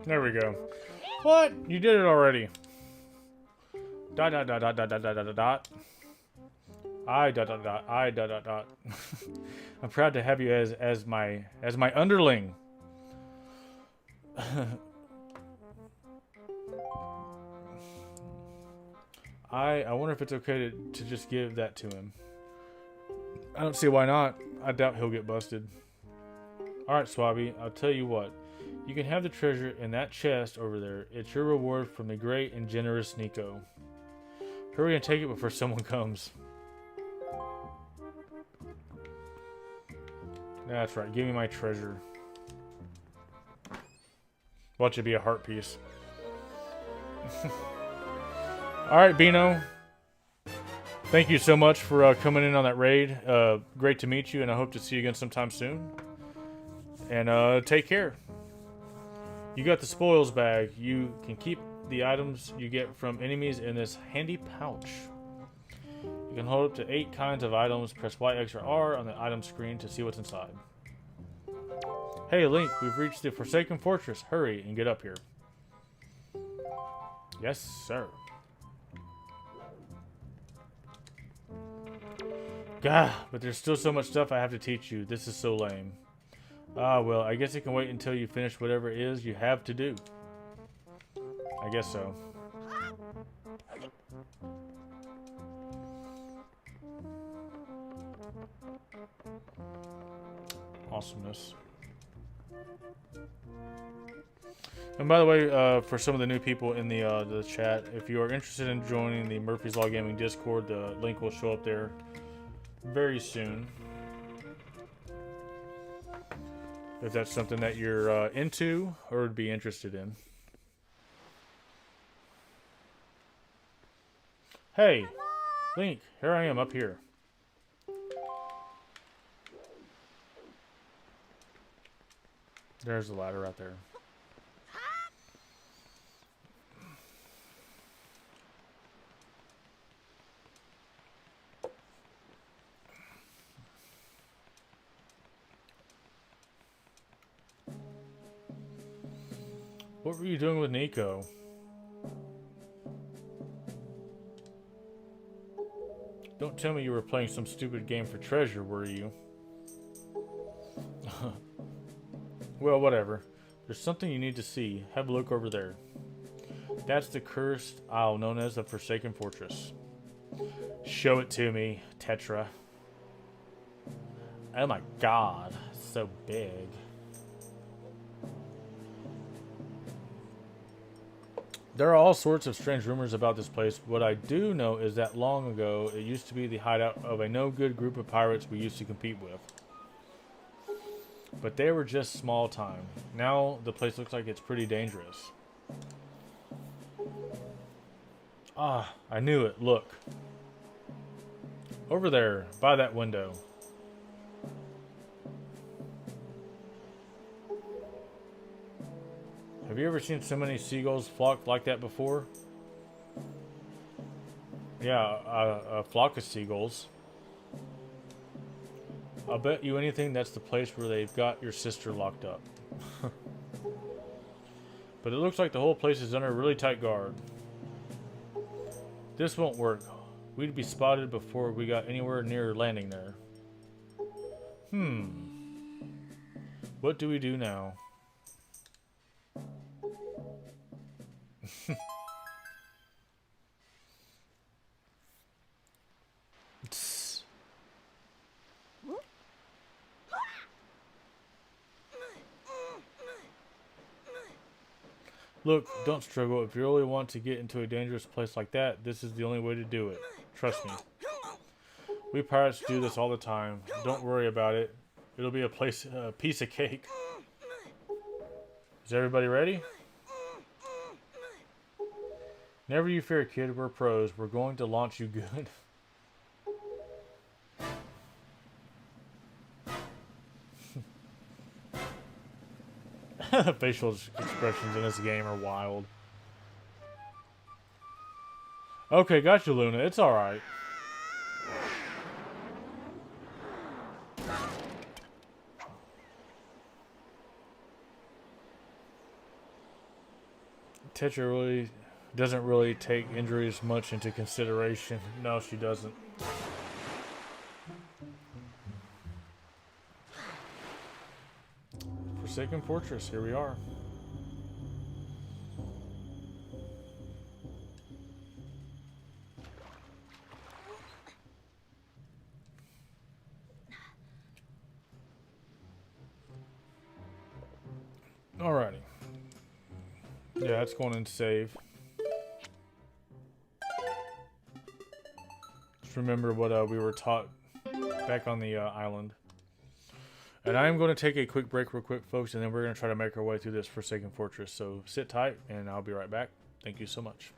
There we go. What? You did it already. Dot dot dot dot dot dot dot dot dot. I dot dot dot. I dot dot dot. I'm proud to have you as my underling. I wonder if it's okay to just give that to him. I don't see why not. I doubt he'll get busted. Alright, Swabby, I'll tell you what. You can have the treasure in that chest over there. It's your reward from the great and generous Nico. Hurry and take it before someone comes. That's right. Give me my treasure. Watch it be a heart piece. Alright, Beano. Thank you so much for coming in on that raid. Great to meet you, and I hope to see you again sometime soon. And take care. You got the spoils bag. You can keep the items you get from enemies in this handy pouch. You can hold up to 8 kinds of items. Press Y, X, or R on the item screen to see what's inside. Hey, Link, we've reached the Forsaken Fortress. Hurry and get up here. Yes, sir. Gah, but there's still so much stuff I have to teach you. This is so lame. Ah, well, I guess it can wait until you finish whatever it is you have to do. I guess so. Awesomeness. And by the way, for some of the new people in the chat, if you are interested in joining the Murphy's Law Gaming Discord, the link will show up there very soon. If that's something that you're into or would be interested in. Hey, Link, here I am up here. There's the ladder right there. What were you doing with Nico? Don't tell me you were playing some stupid game for treasure, were you? Well, whatever. There's something you need to see. Have a look over there. That's the cursed isle known as the Forsaken Fortress. Show it to me, Tetra. Oh my god, so big. There are all sorts of strange rumors about this place. What I do know is that long ago, it used to be the hideout of a no-good group of pirates we used to compete with. But they were just small time. Now, the place looks like it's pretty dangerous. Ah, I knew it. Look. Over there, by that window. Have you ever seen so many seagulls flock like that before? Yeah, a flock of seagulls. I'll bet you anything that's the place where they've got your sister locked up. But it looks like the whole place is under really tight guard. This won't work. We'd be spotted before we got anywhere near landing there. What do we do now? Look, don't struggle. If you really want to get into a dangerous place like that, this is the only way to do it. Trust me. We pirates do this all the time. Don't worry about it. It'll be a piece of cake. Is everybody ready? Never you fear, kid. We're pros. We're going to launch you good. Facial expressions in this game are wild. Okay, got you, Luna. It's alright. Tetra really doesn't really take injuries much into consideration. No, she doesn't. Forsaken Fortress, here we are. Alrighty. Yeah, that's going in save. Just remember what we were taught back on the island. And I am going to take a quick break real quick, folks, and then we're going to try to make our way through this Forsaken Fortress. So sit tight, and I'll be right back. Thank you so much.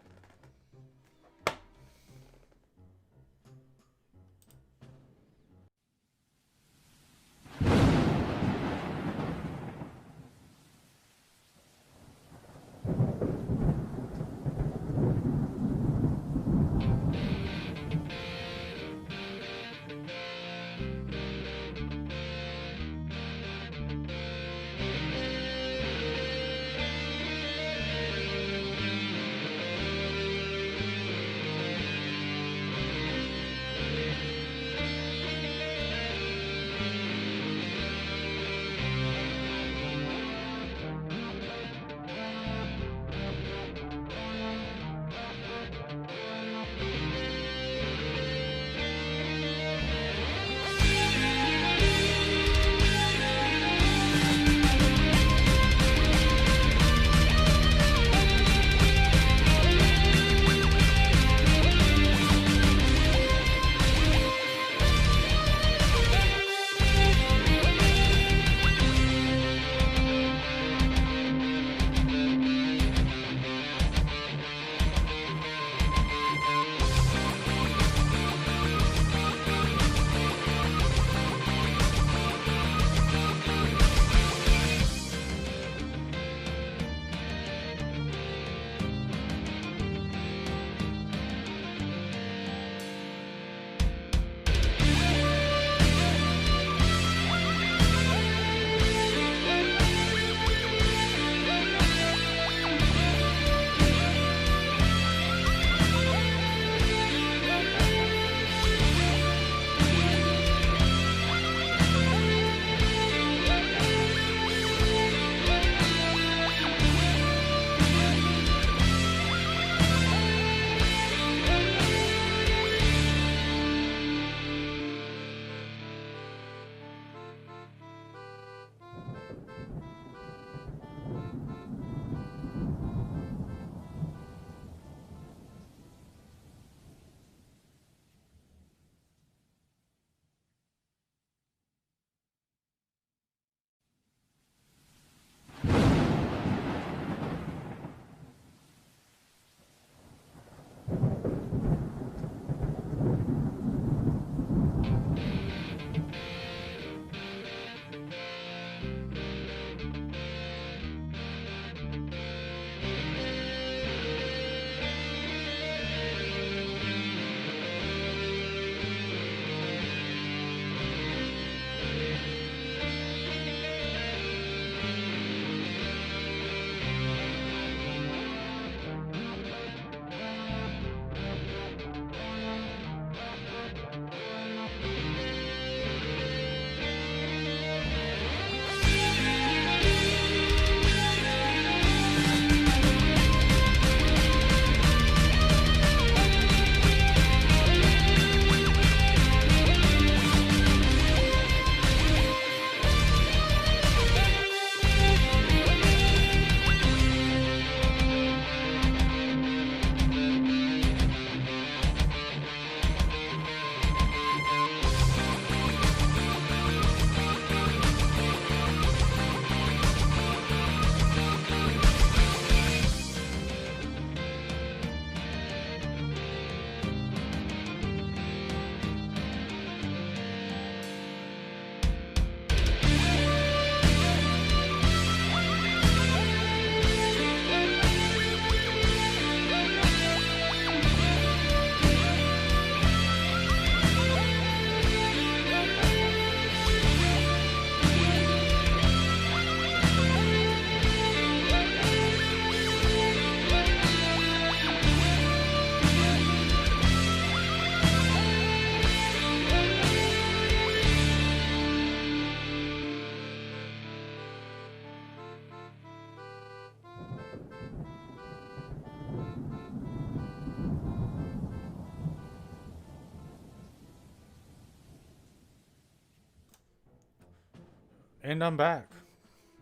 And I'm back.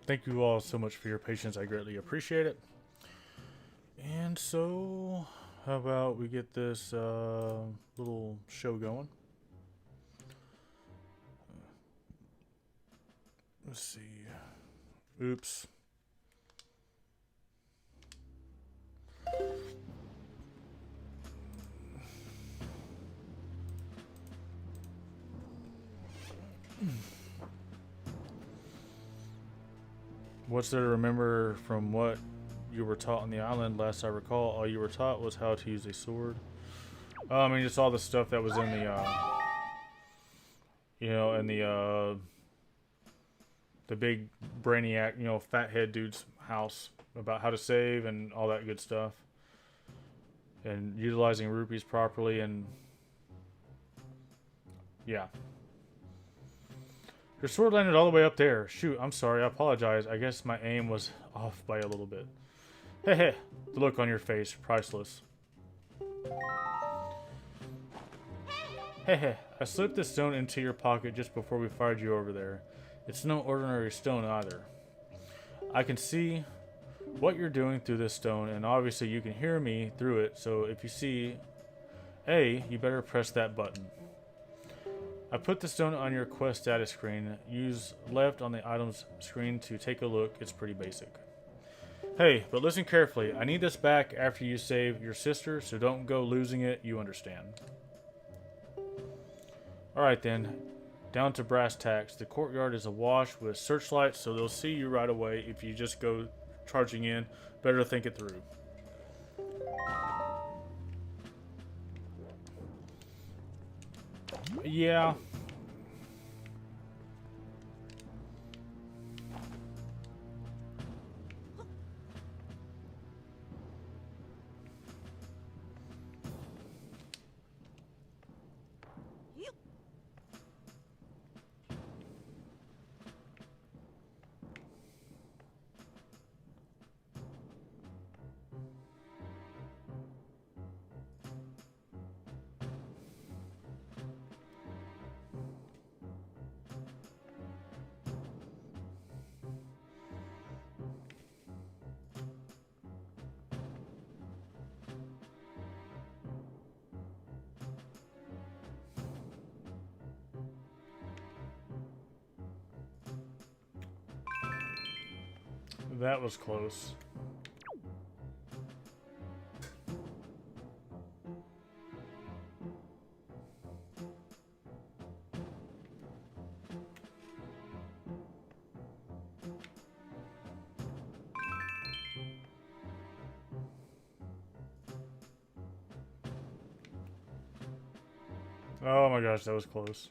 Thank you all so much for your patience. I greatly appreciate it. And so, how about we get this little show going? Let's see. Oops. What's there to remember from what you were taught on the island? Last I recall, all you were taught was how to use a sword. I mean, just all the stuff that was in the, in the big brainiac, fathead dude's house about how to save and all that good stuff. And utilizing rupees properly and, yeah. Your sword landed all the way up there. Shoot, I'm sorry. I apologize. I guess my aim was off by a little bit. Heh. The look on your face, priceless. Heh. I slipped the stone into your pocket just before we fired you over there. It's no ordinary stone either. I can see what you're doing through this stone, and obviously you can hear me through it, so if you see A, you better press that button. I put the stone on your quest status screen. Use left on the items screen to take a look. It's pretty basic. Hey, but listen carefully. I need this back after you save your sister, so don't go losing it. You understand. Alright then. Down to brass tacks. The courtyard is awash with searchlights, so they'll see you right away if you just go charging in. Better think it through. Yeah. That was close. Oh my gosh, that was close.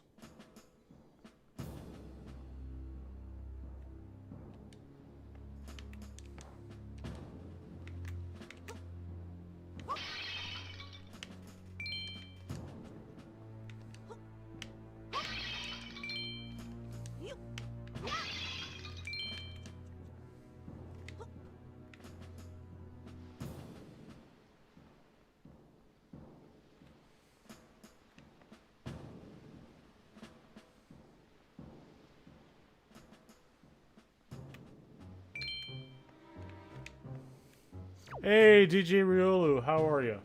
Hey, DJ Riolu, how are you?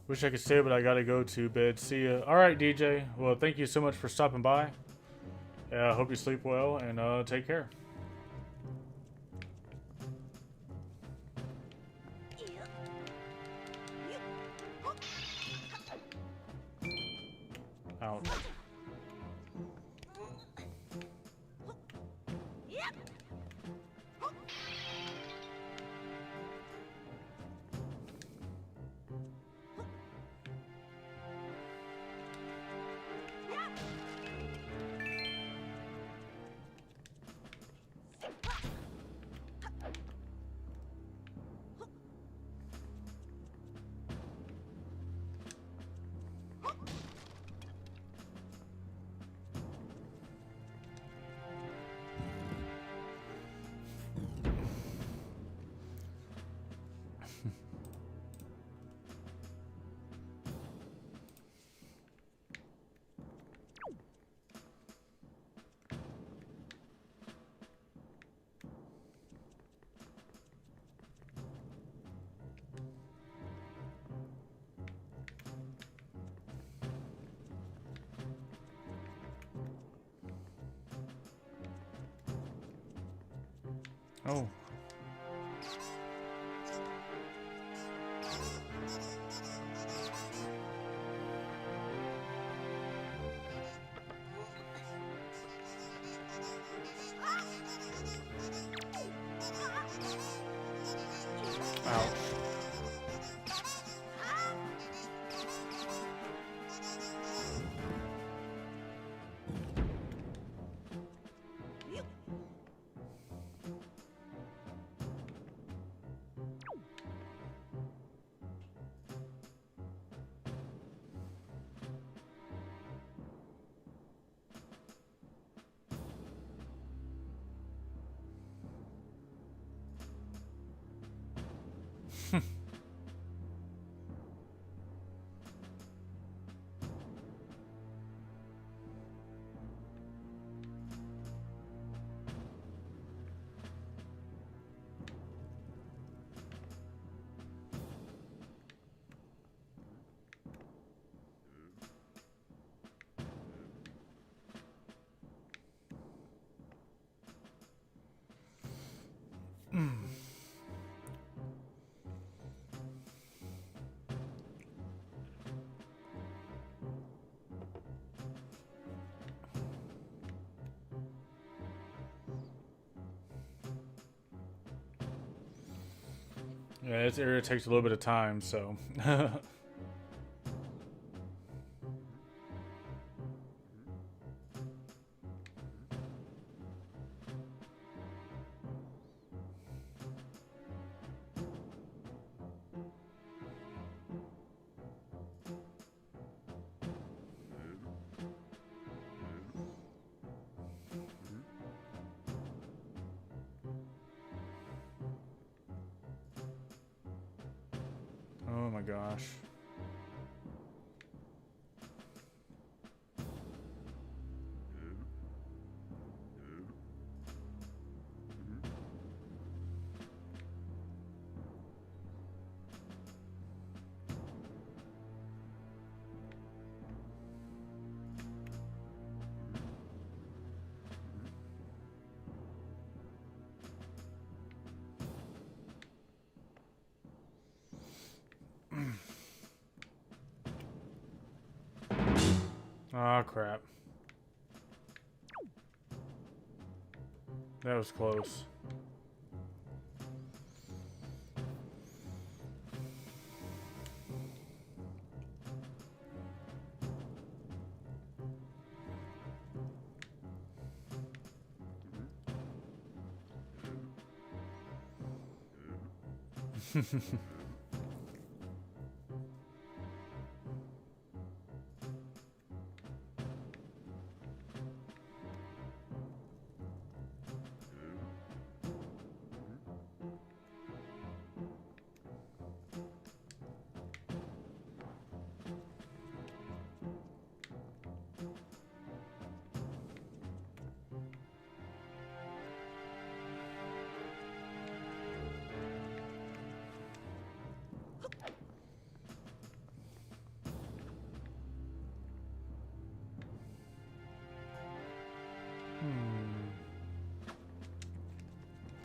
Wish I could stay, but I gotta go to bed. See ya. Alright, DJ. Well, thank you so much for stopping by. I hope you sleep well, and take care. Ouch. Oh. Ouch. Yeah, this area takes a little bit of time, so. Oh my gosh. Oh crap. That was close.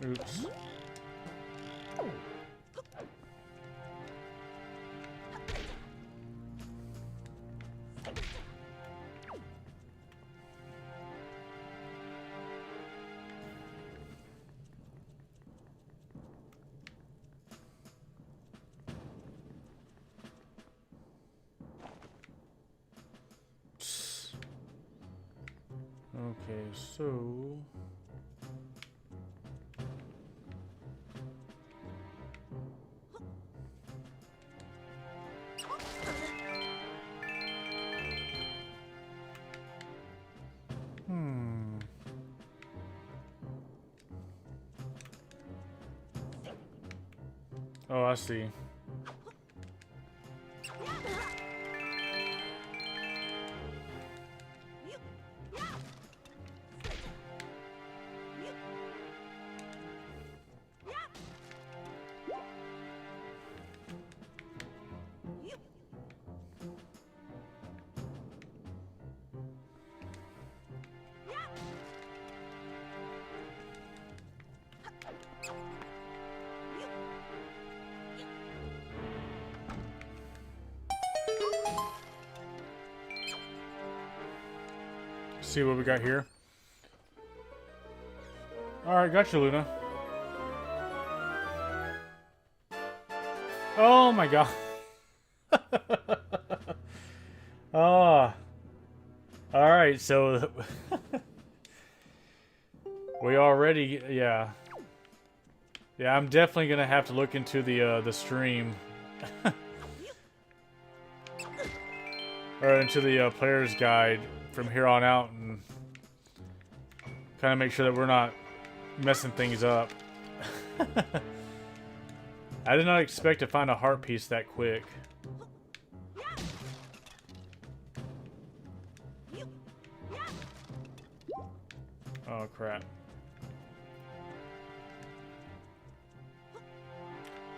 Oops. Okay, so oh, I see. see what we got here. Alright, got you, Luna. Oh my god. Ah. Alright, so we already, yeah. Yeah, I'm definitely gonna have to look into the stream. Or into the player's guide from here on out and kind of make sure that we're not messing things up. I did not expect to find a heart piece that quick. Oh crap.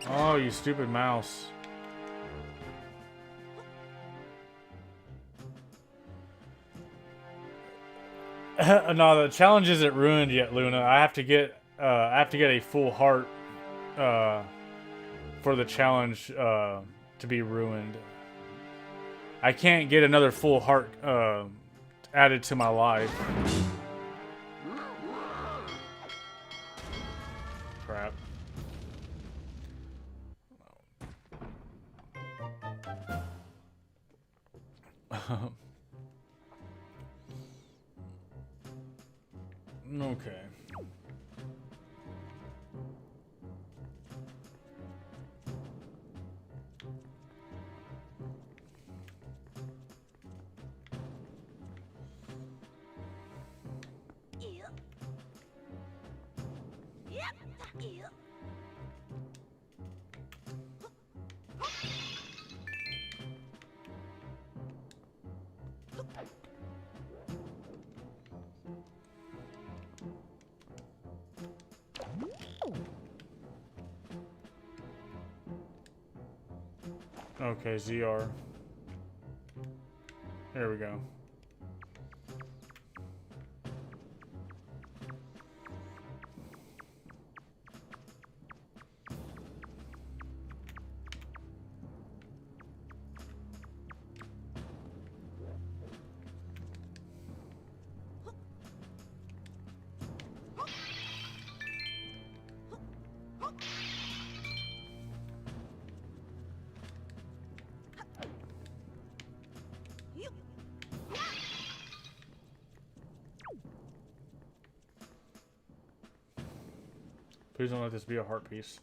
Oh, you stupid mouse. No, the challenge isn't ruined yet, Luna. I have to get a full heart for the challenge to be ruined. I can't get another full heart added to my life. Crap. Okay. Okay, ZR. There we go. Please don't let this be a heart piece.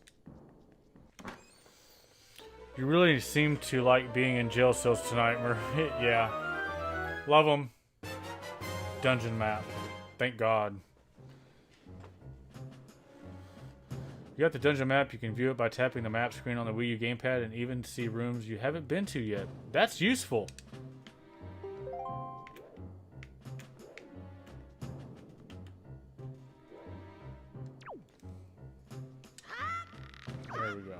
You really seem to like being in jail cells tonight, Murphy. Yeah. Love them. Dungeon map. Thank God. You got the dungeon map. You can view it by tapping the map screen on the Wii U gamepad and even see rooms you haven't been to yet. That's useful. There we go.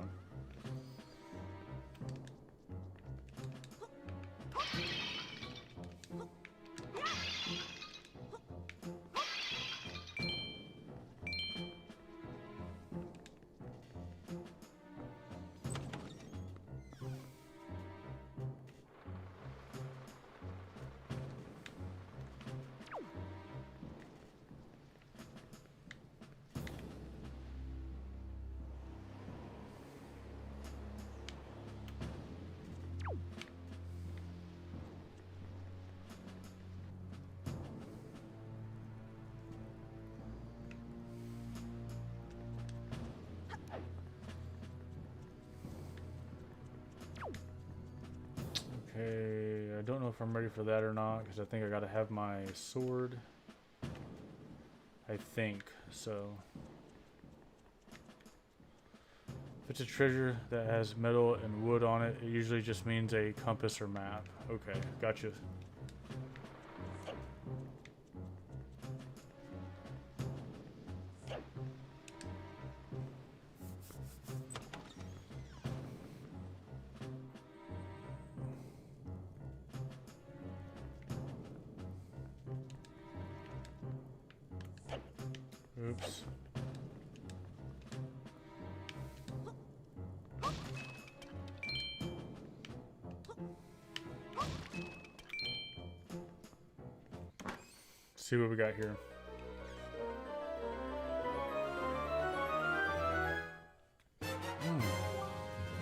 Okay, I don't know if I'm ready for that or not, because I think I gotta have my sword. I think so. If it's a treasure that has metal and wood on it, it usually just means a compass or map. Okay, gotcha. Oops. see what we got here.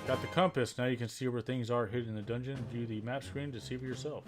Got the compass. Now you can see where things are hidden in the dungeon. View the map screen to see for yourself.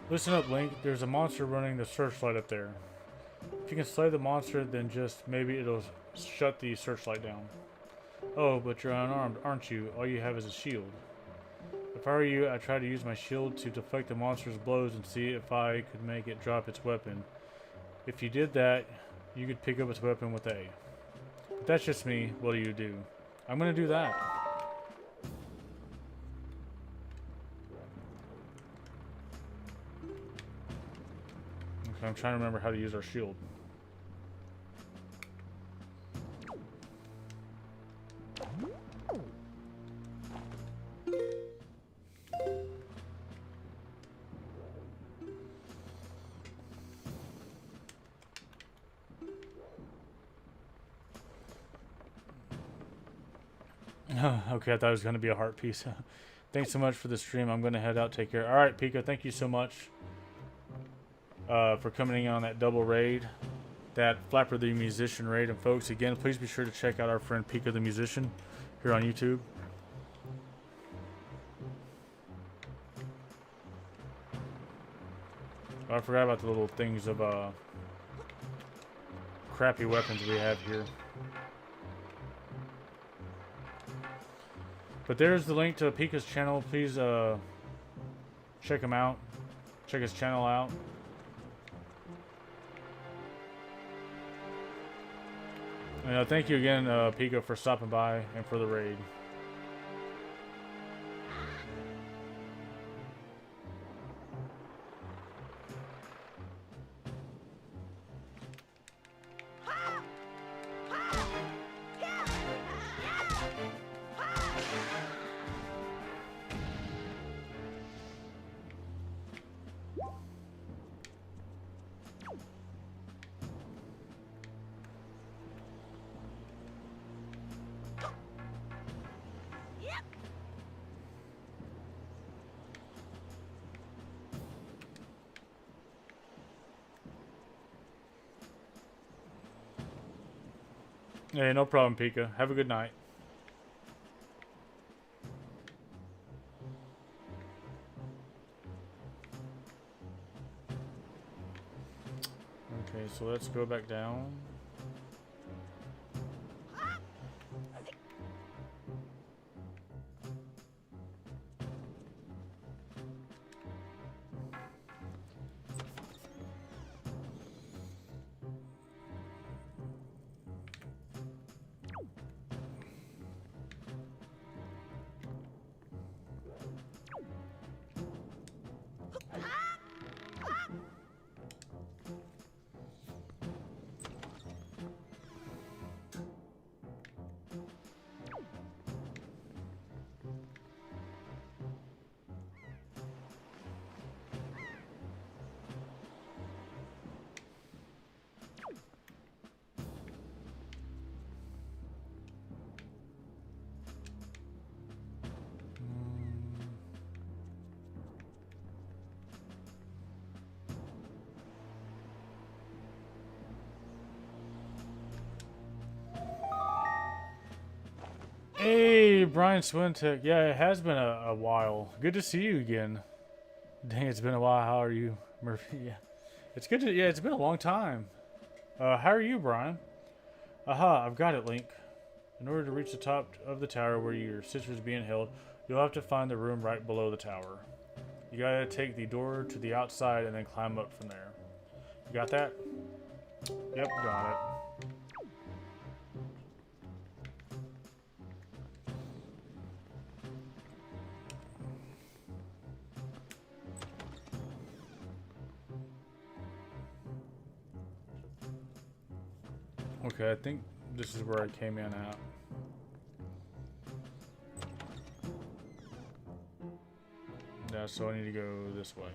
Listen up, Link. There's a monster running the searchlight up there. If you can slay the monster, then just maybe it'll shut the searchlight down. Oh, but you're unarmed, aren't you? All you have is a shield. If I were you, I'd try to use my shield to deflect the monster's blows and see if I could make it drop its weapon. If you did that, you could pick up its weapon with A. But that's just me. What do you do? I'm gonna do that. Okay, I'm trying to remember how to use our shield. Okay, I thought it was going to be a heart piece. Thanks so much for the stream. I'm going to head out. Take care. All right, Pika, thank you so much for coming in on that double raid, that Flapper the Musician raid. And folks, again, please be sure to check out our friend Pika the Musician here on YouTube. I forgot about the little things of crappy weapons we have here. But there's the link to Pika's channel. Please check him out. Check his channel out. And thank you again, Pika, for stopping by and for the raid. Hey, no problem, Pika. Have a good night. Okay, so let's go back down. Brian Swintek. Yeah, it has been a while. Good to see you again. Dang, it's been a while. How are you, Murphy? Yeah, it's good to. Yeah, it's been a long time. How are you, Brian? Aha, I've got it, Link. In order to reach the top of the tower where your sister is being held, you'll have to find the room right below the tower. You gotta take the door to the outside and then climb up from there. You got that? Yep, got it. Okay, I think this is where I came in at. Yeah, so I need to go this way.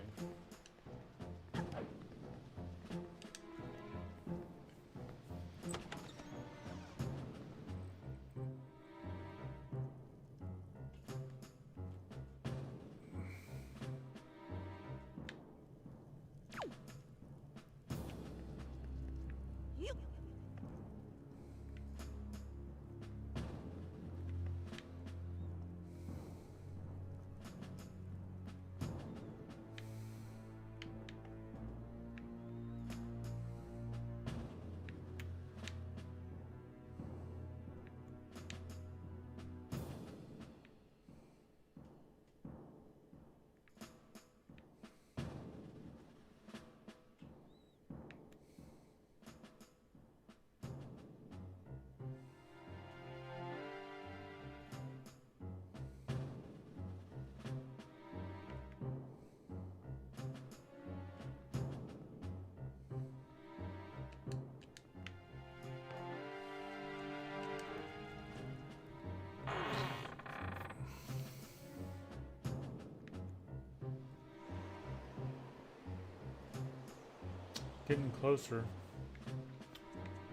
Getting closer.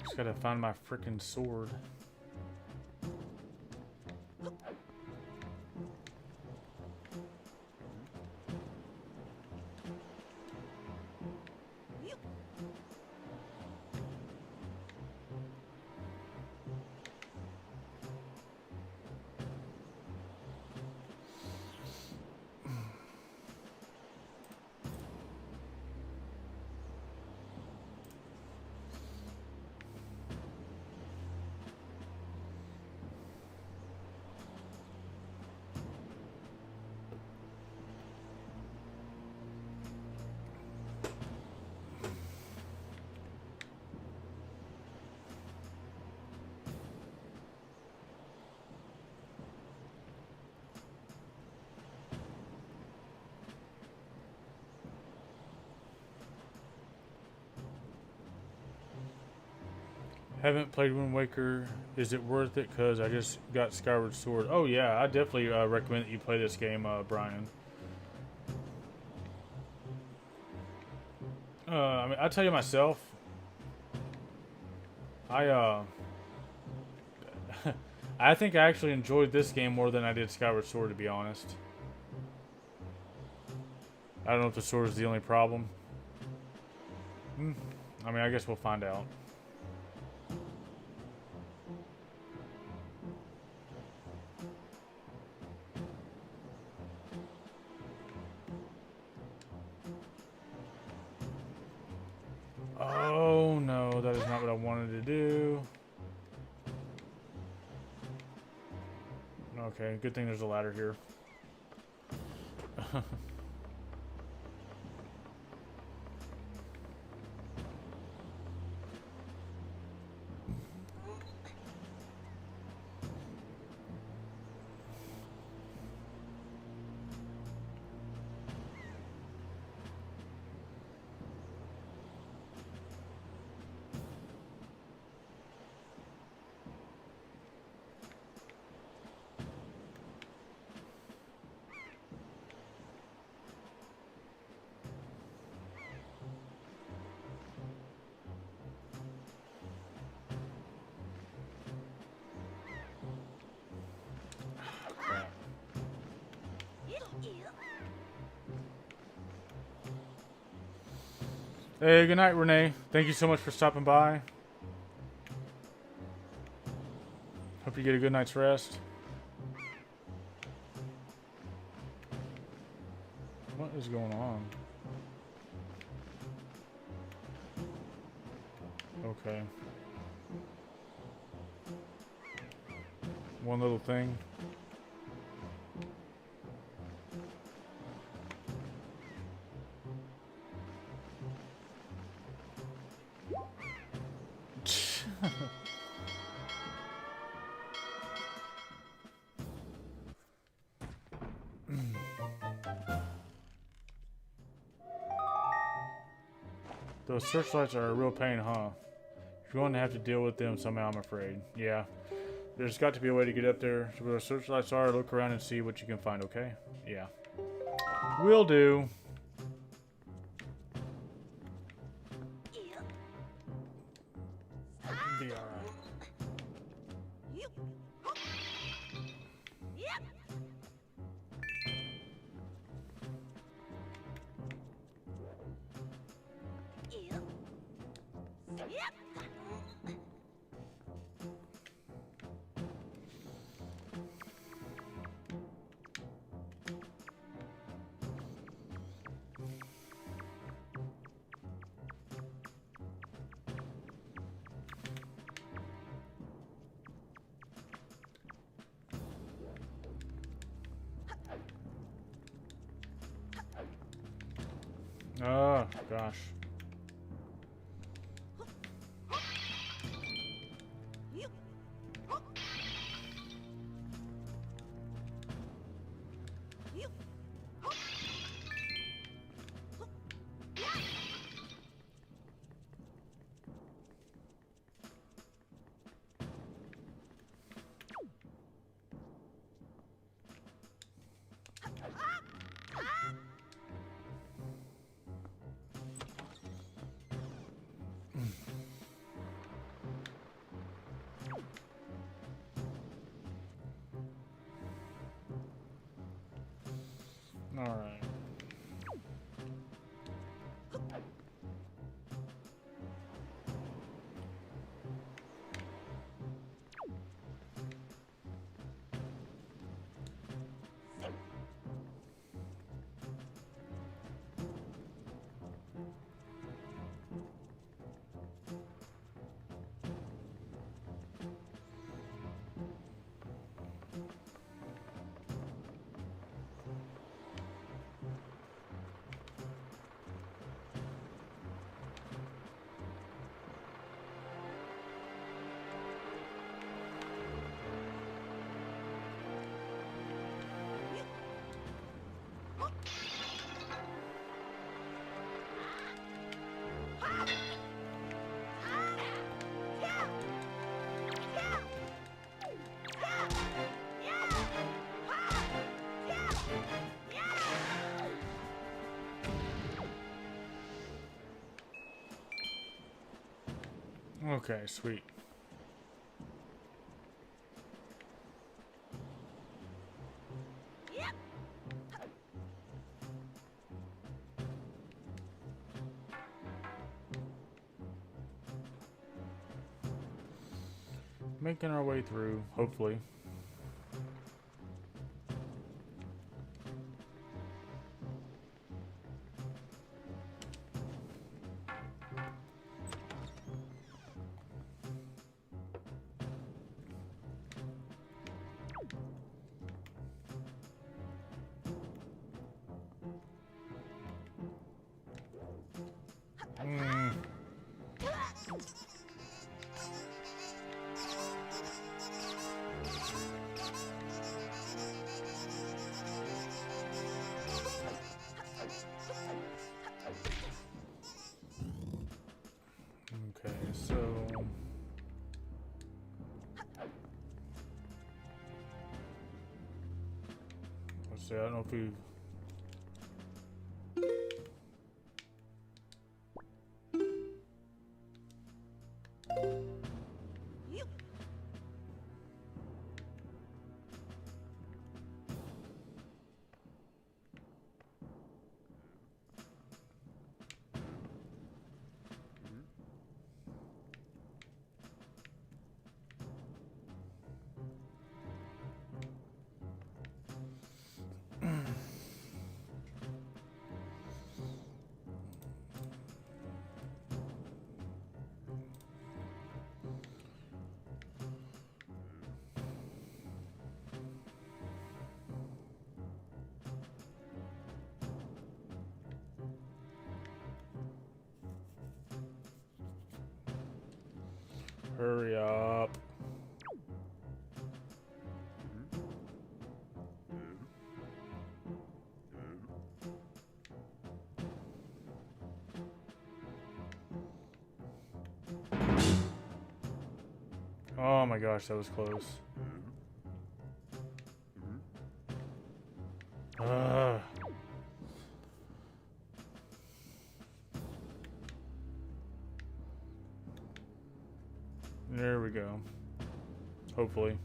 Just gotta find my frickin' sword. Haven't played Wind Waker. Is it worth it? Because I just got Skyward Sword. Oh yeah, I definitely recommend that you play this game, Brian. I mean, I tell you myself, I I think I actually enjoyed this game more than I did Skyward Sword, to be honest. I don't know if the sword is the only problem. I mean, I guess we'll find out. Oh no, that is not what I wanted to do. Okay, good thing there's a ladder here. Hey, good night, Renee. Thank you so much for stopping by. Hope you get a good night's rest. What is going on? Okay. One little thing. Those searchlights are a real pain, huh? You're going to have to deal with them somehow, I'm afraid. Yeah. There's got to be a way to get up there to where the searchlights are. Look around and see what you can find, okay? Yeah. Will do. Be alright. Oh, gosh. All right. Okay, sweet. Making our way through, hopefully. Okay, so let's see. I don't know if we. Oh my gosh, that was close. There we go. Hopefully.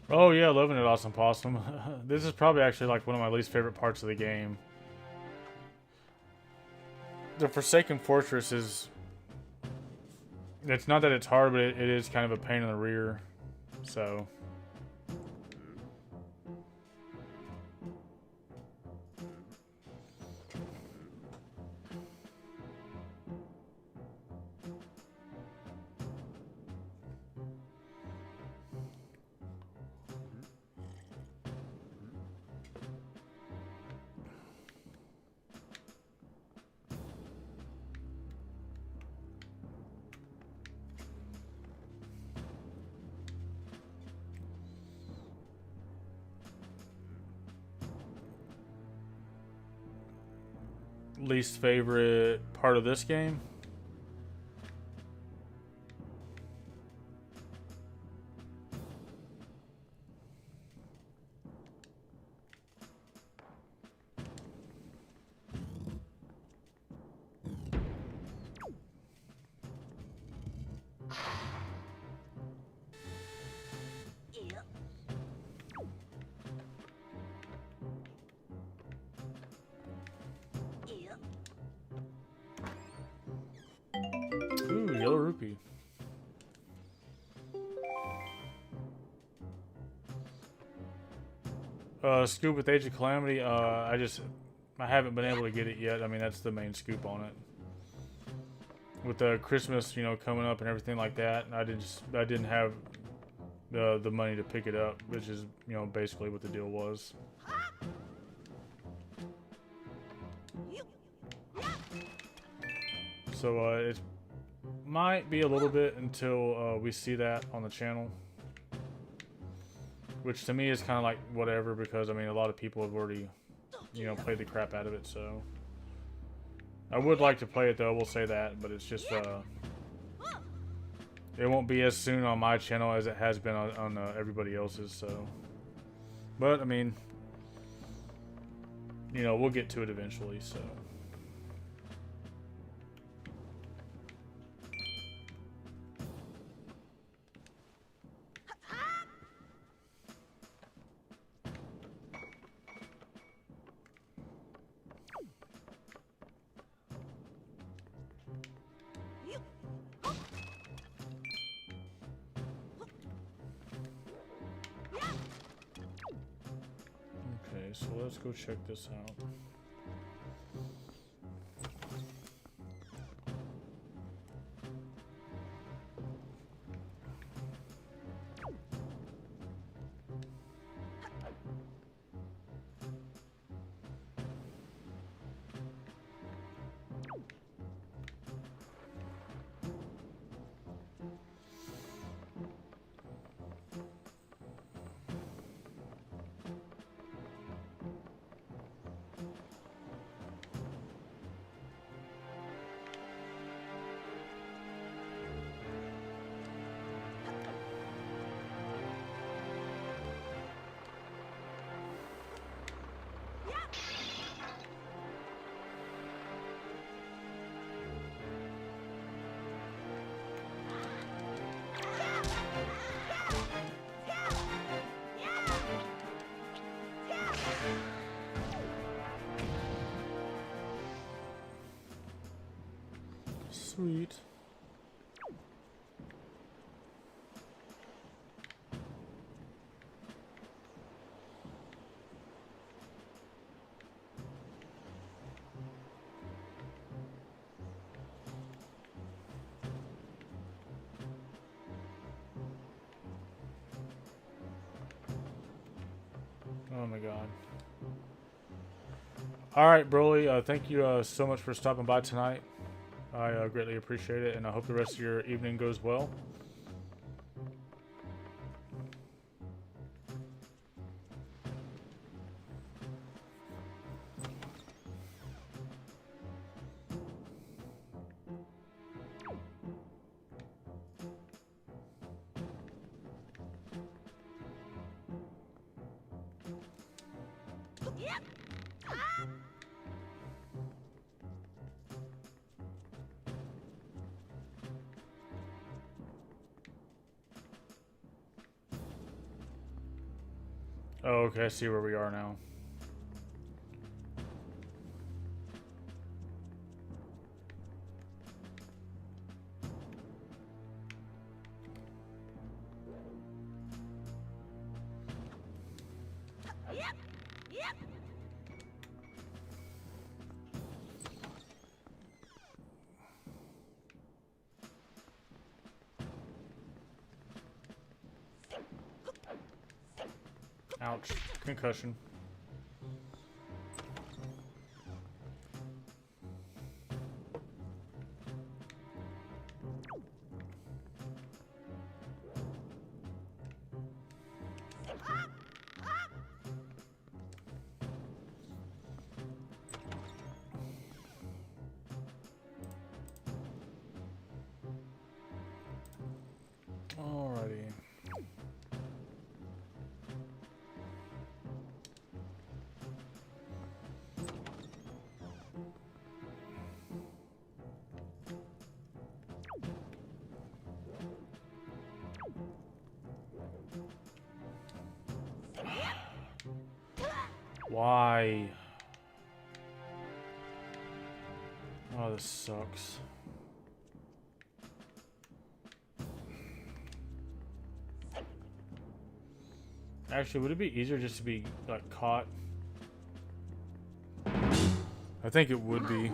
Oh yeah, loving it, Awesome Possum. This is probably actually like one of my least favorite parts of the game. The Forsaken Fortress is... It's not that it's hard, but it is kind of a pain in the rear. So... Least favorite part of this game? Ooh, yellow rupee. Scoop with Age of Calamity. I haven't been able to get it yet. I mean, that's the main scoop on it. With the Christmas, you know, coming up and everything like that, I didn't have the money to pick it up, which is, you know, basically what the deal was. So it might be a little bit until we see that on the channel, which to me is kind of like whatever, because I mean a lot of people have already, you know, played the crap out of it. So I would like to play it though, we'll say that, but it's just it won't be as soon on my channel as it has been on everybody else's. So, but I mean, you know, we'll get to it eventually. So. Okay, so let's go check this out. Sweet. Oh my god. Alright, Broly, thank you so much for stopping by tonight. I greatly appreciate it, and I hope the rest of your evening goes well. Oh, okay, I see where we are now. Ouch. Concussion. Alrighty. Why? Oh, this sucks. Actually, would it be easier just to be, like, caught? I think it would be.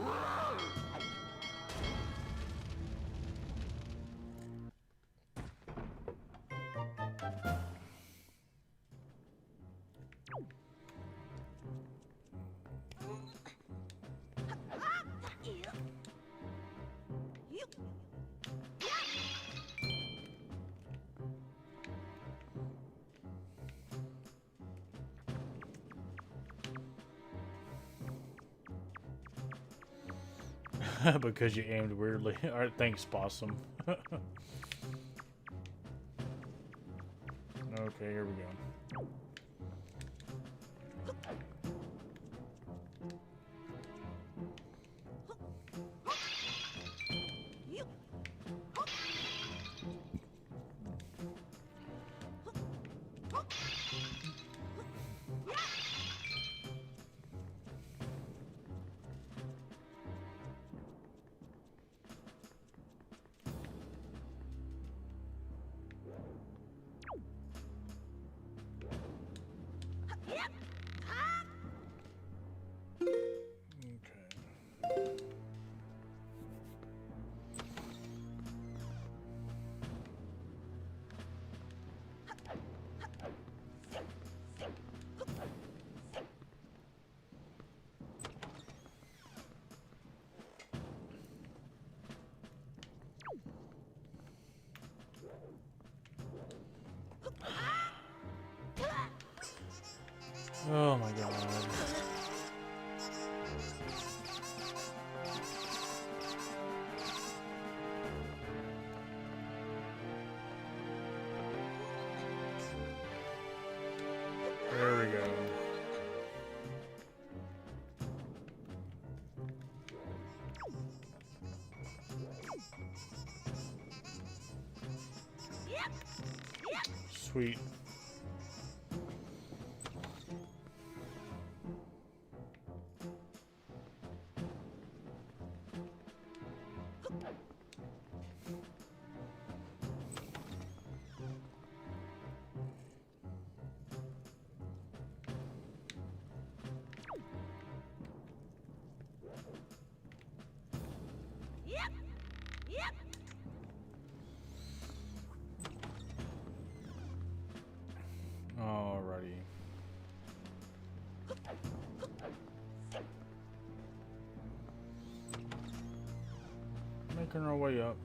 Because you aimed weirdly. Alright, thanks, Possum. Okay, here we go. Oh my god. There we go. Sweet. Alrighty. Working our way up.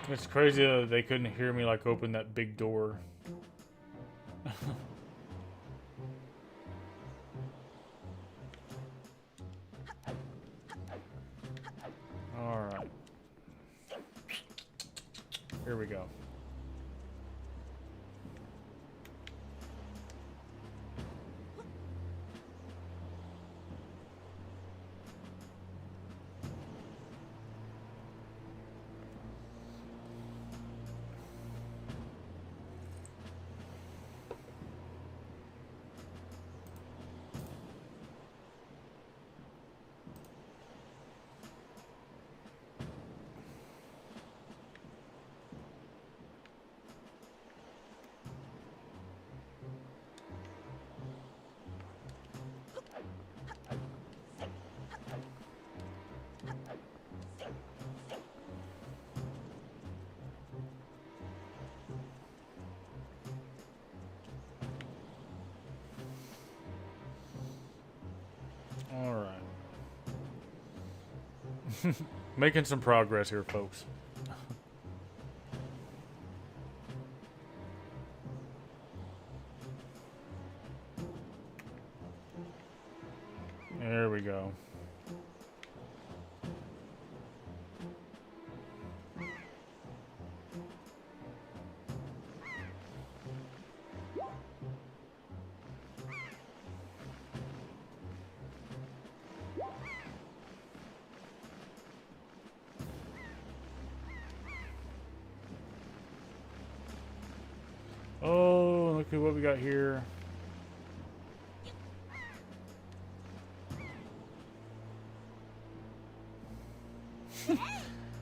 It's crazy that they couldn't hear me like open that big door. Alright. Here we go. Alright. Making some progress here, folks. There we go. Oh, look at what we got here.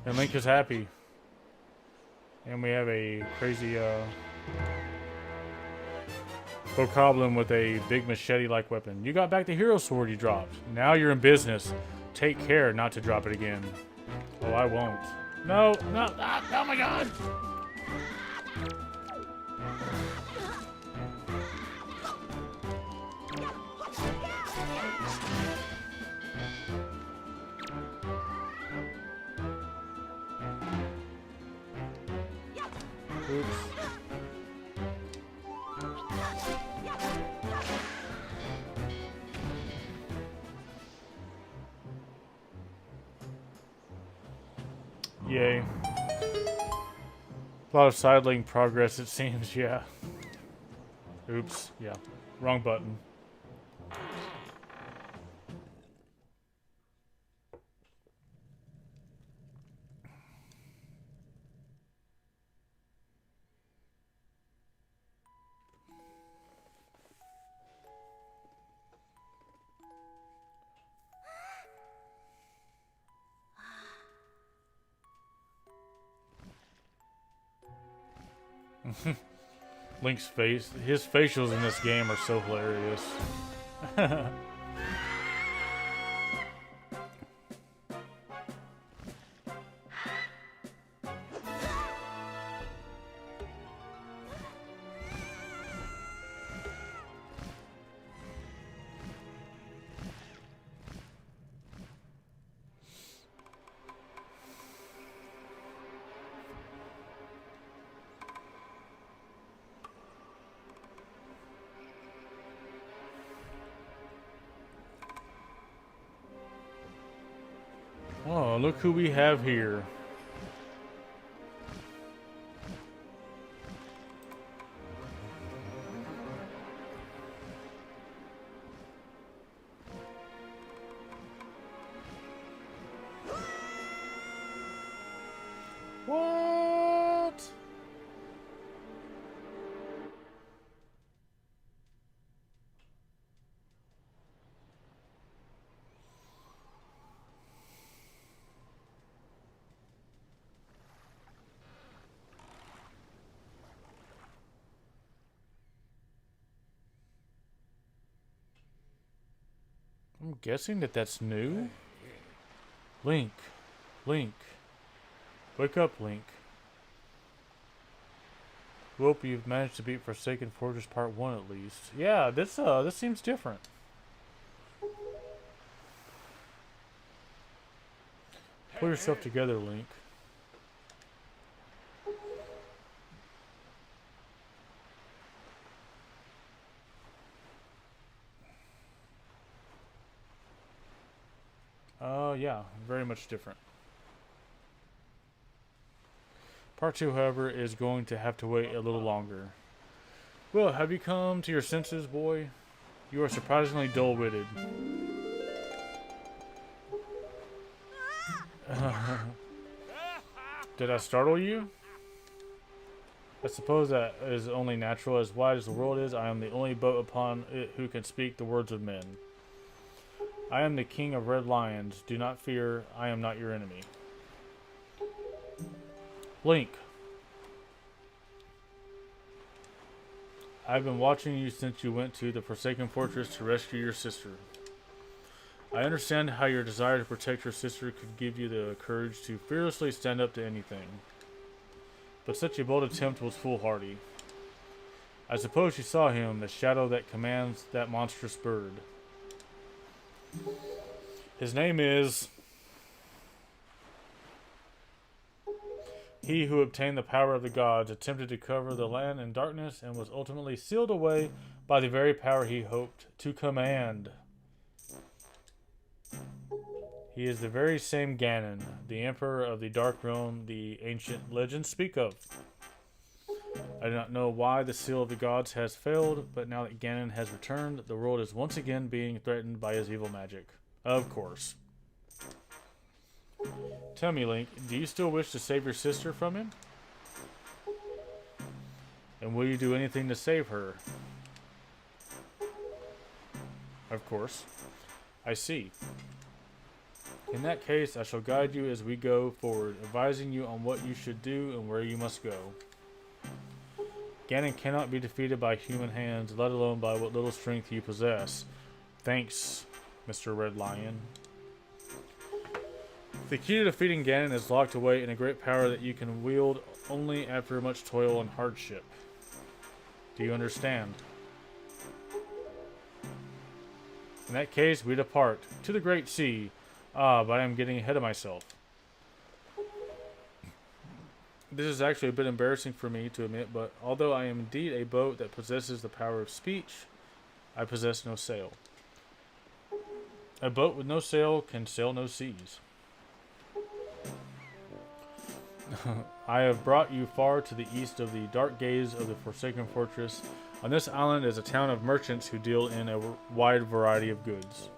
And Link is happy. And we have a crazy bokoblin with a big machete-like weapon. You got back the hero sword you dropped. Now you're in business. Take care not to drop it again. Oh, I won't. No, no, oh my god! Oops. Yay. A lot of side link progress, it seems, yeah. Oops, yeah. Wrong button. Link's face, his facials in this game are so hilarious. Oh, look who we have here. I'm guessing that that's new. Link. Link. Wake up, Link. Whoop, you've managed to beat Forsaken Fortress Part 1 at least. Yeah, this seems different. Pull yourself together, Link. Yeah, very much different. Part 2, however, is going to have to wait a little longer. Well, have you come to your senses, boy? You are surprisingly dull-witted. Did I startle you? I suppose that is only natural. As wide as the world is, I am the only boat upon it who can speak the words of men. I am the king of red lions. Do not fear, I am not your enemy. Link. I've been watching you since you went to the Forsaken Fortress to rescue your sister. I understand how your desire to protect your sister could give you the courage to fearlessly stand up to anything. But such a bold attempt was foolhardy. I suppose you saw him, the shadow that commands that monstrous bird. His name is... He who obtained the power of the gods, attempted to cover the land in darkness, and was ultimately sealed away by the very power he hoped to command. He is the very same Ganon, the emperor of the Dark Realm the ancient legends speak of. I do not know why the seal of the gods has failed, but now that Ganon has returned, the world is once again being threatened by his evil magic. Of course. Tell me, Link, do you still wish to save your sister from him? And will you do anything to save her? Of course. I see. In that case, I shall guide you as we go forward, advising you on what you should do and where you must go. Ganon cannot be defeated by human hands, let alone by what little strength you possess. Thanks, Mr. Red Lion. The key to defeating Ganon is locked away in a great power that you can wield only after much toil and hardship. Do you understand? In that case, we depart to the Great Sea. But I am getting ahead of myself. This is actually a bit embarrassing for me to admit, but although I am indeed a boat that possesses the power of speech, I possess no sail. A boat with no sail can sail no seas. I have brought you far to the east of the dark gaze of the Forsaken Fortress. On this island is a town of merchants who deal in a wide variety of goods.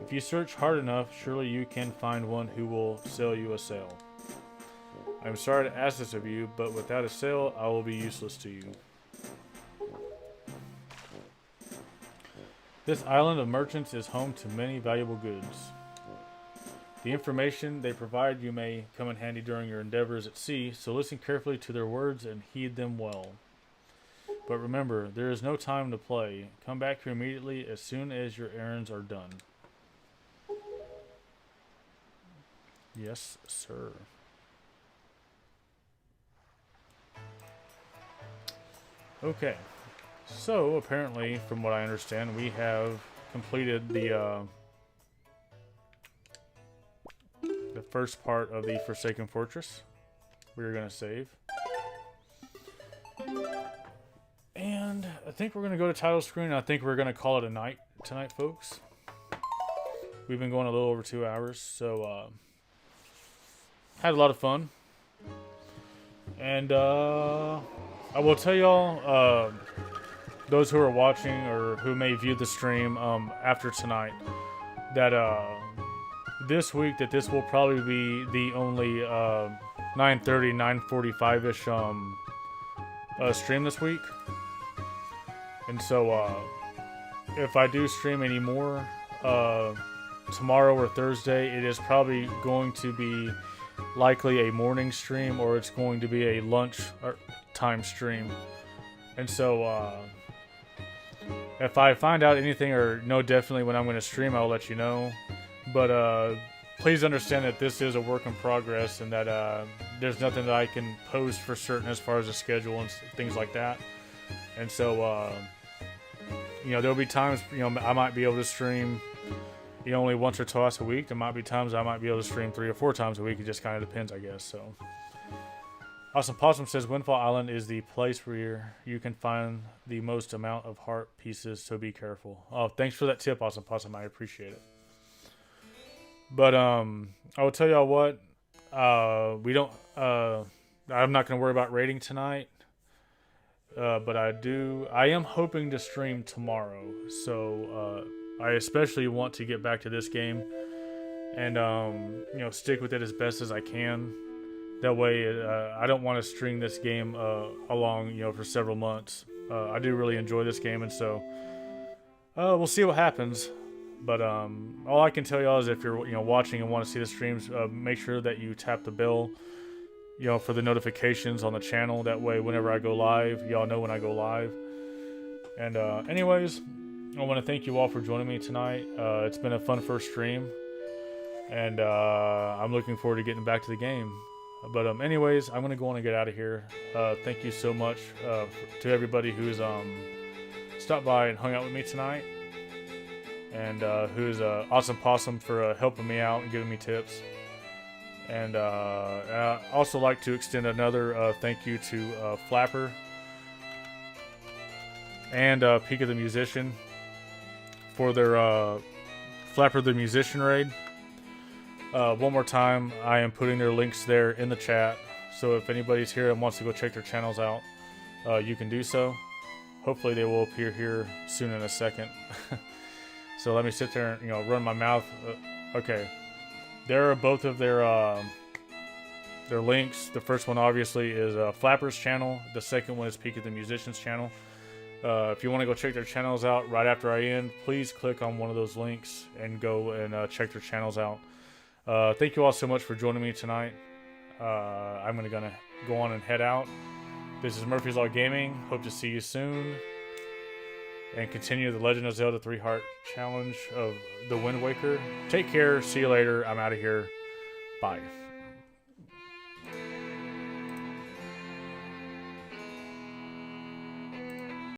If you search hard enough, surely you can find one who will sell you a sail. I am sorry to ask this of you, but without a sail, I will be useless to you. This island of merchants is home to many valuable goods. The information they provide you may come in handy during your endeavors at sea, so listen carefully to their words and heed them well. But remember, there is no time to play. Come back here immediately as soon as your errands are done. Yes, sir. Okay. So, apparently, from what I understand, we have completed the first part of the Forsaken Fortress. We're going to save. And I think we're going to go to title screen. I think we're going to call it a night tonight, folks. We've been going a little over 2 hours, so had a lot of fun. And I will tell y'all, those who are watching or who may view the stream after tonight, that this week that this will probably be the only 9:30, 9:45-ish stream this week. And so if I do stream any more tomorrow or Thursday, it is probably going to be likely a morning stream, or it's going to be a lunch time stream. And so If I find out anything or know definitely when I'm going to stream, I'll let you know. But please understand that this is a work in progress, and that there's nothing that I can post for certain as far as the schedule and things like that. And so, you know, there'll be times, you know, I might be able to stream, you know, only once or twice a week. There might be times I might be able to stream 3 or 4 times a week. It just kind of depends, I guess. So, Awesome Possum says Windfall Island is the place where you can find the most amount of heart pieces, so be careful. Oh, thanks for that tip, Awesome Possum. I appreciate it. But I will tell y'all what, we don't. I'm not gonna worry about rating tonight. But I am hoping to stream tomorrow. So I especially want to get back to this game and you know, stick with it as best as I can. That way, I don't want to string this game along, you know, for several months. I do really enjoy this game, and so we'll see what happens. But all I can tell y'all is if you're, you know, watching and want to see the streams, make sure that you tap the bell, you know, for the notifications on the channel. That way, whenever I go live, y'all know when I go live. And anyways, I want to thank you all for joining me tonight. It's been a fun first stream, and I'm looking forward to getting back to the game. But anyways, I'm gonna go on and get out of here. Thank you so much to everybody who's stopped by and hung out with me tonight, and who's Awesome Possum for helping me out and giving me tips. And I also like to extend another thank you to Flapper and Peek of the Musician for their Flapper the Musician raid. One more time, I am putting their links there in the chat, so if anybody's here and wants to go check their channels out, you can do so. Hopefully they will appear here soon in a second. So let me sit there and, you know, run my mouth. Okay, there are both of their links. The first one obviously is Flapper's channel. The second one is Peek at the Musician's channel. If you want to go check their channels out right after I end, please click on one of those links and go and check their channels out. Thank you all so much for joining me tonight. I'm gonna go on and head out. This is Murphy's Law Gaming. Hope to see you soon. And continue the Legend of Zelda 3 Heart Challenge of the Wind Waker. Take care. See you later. I'm out of here. Bye.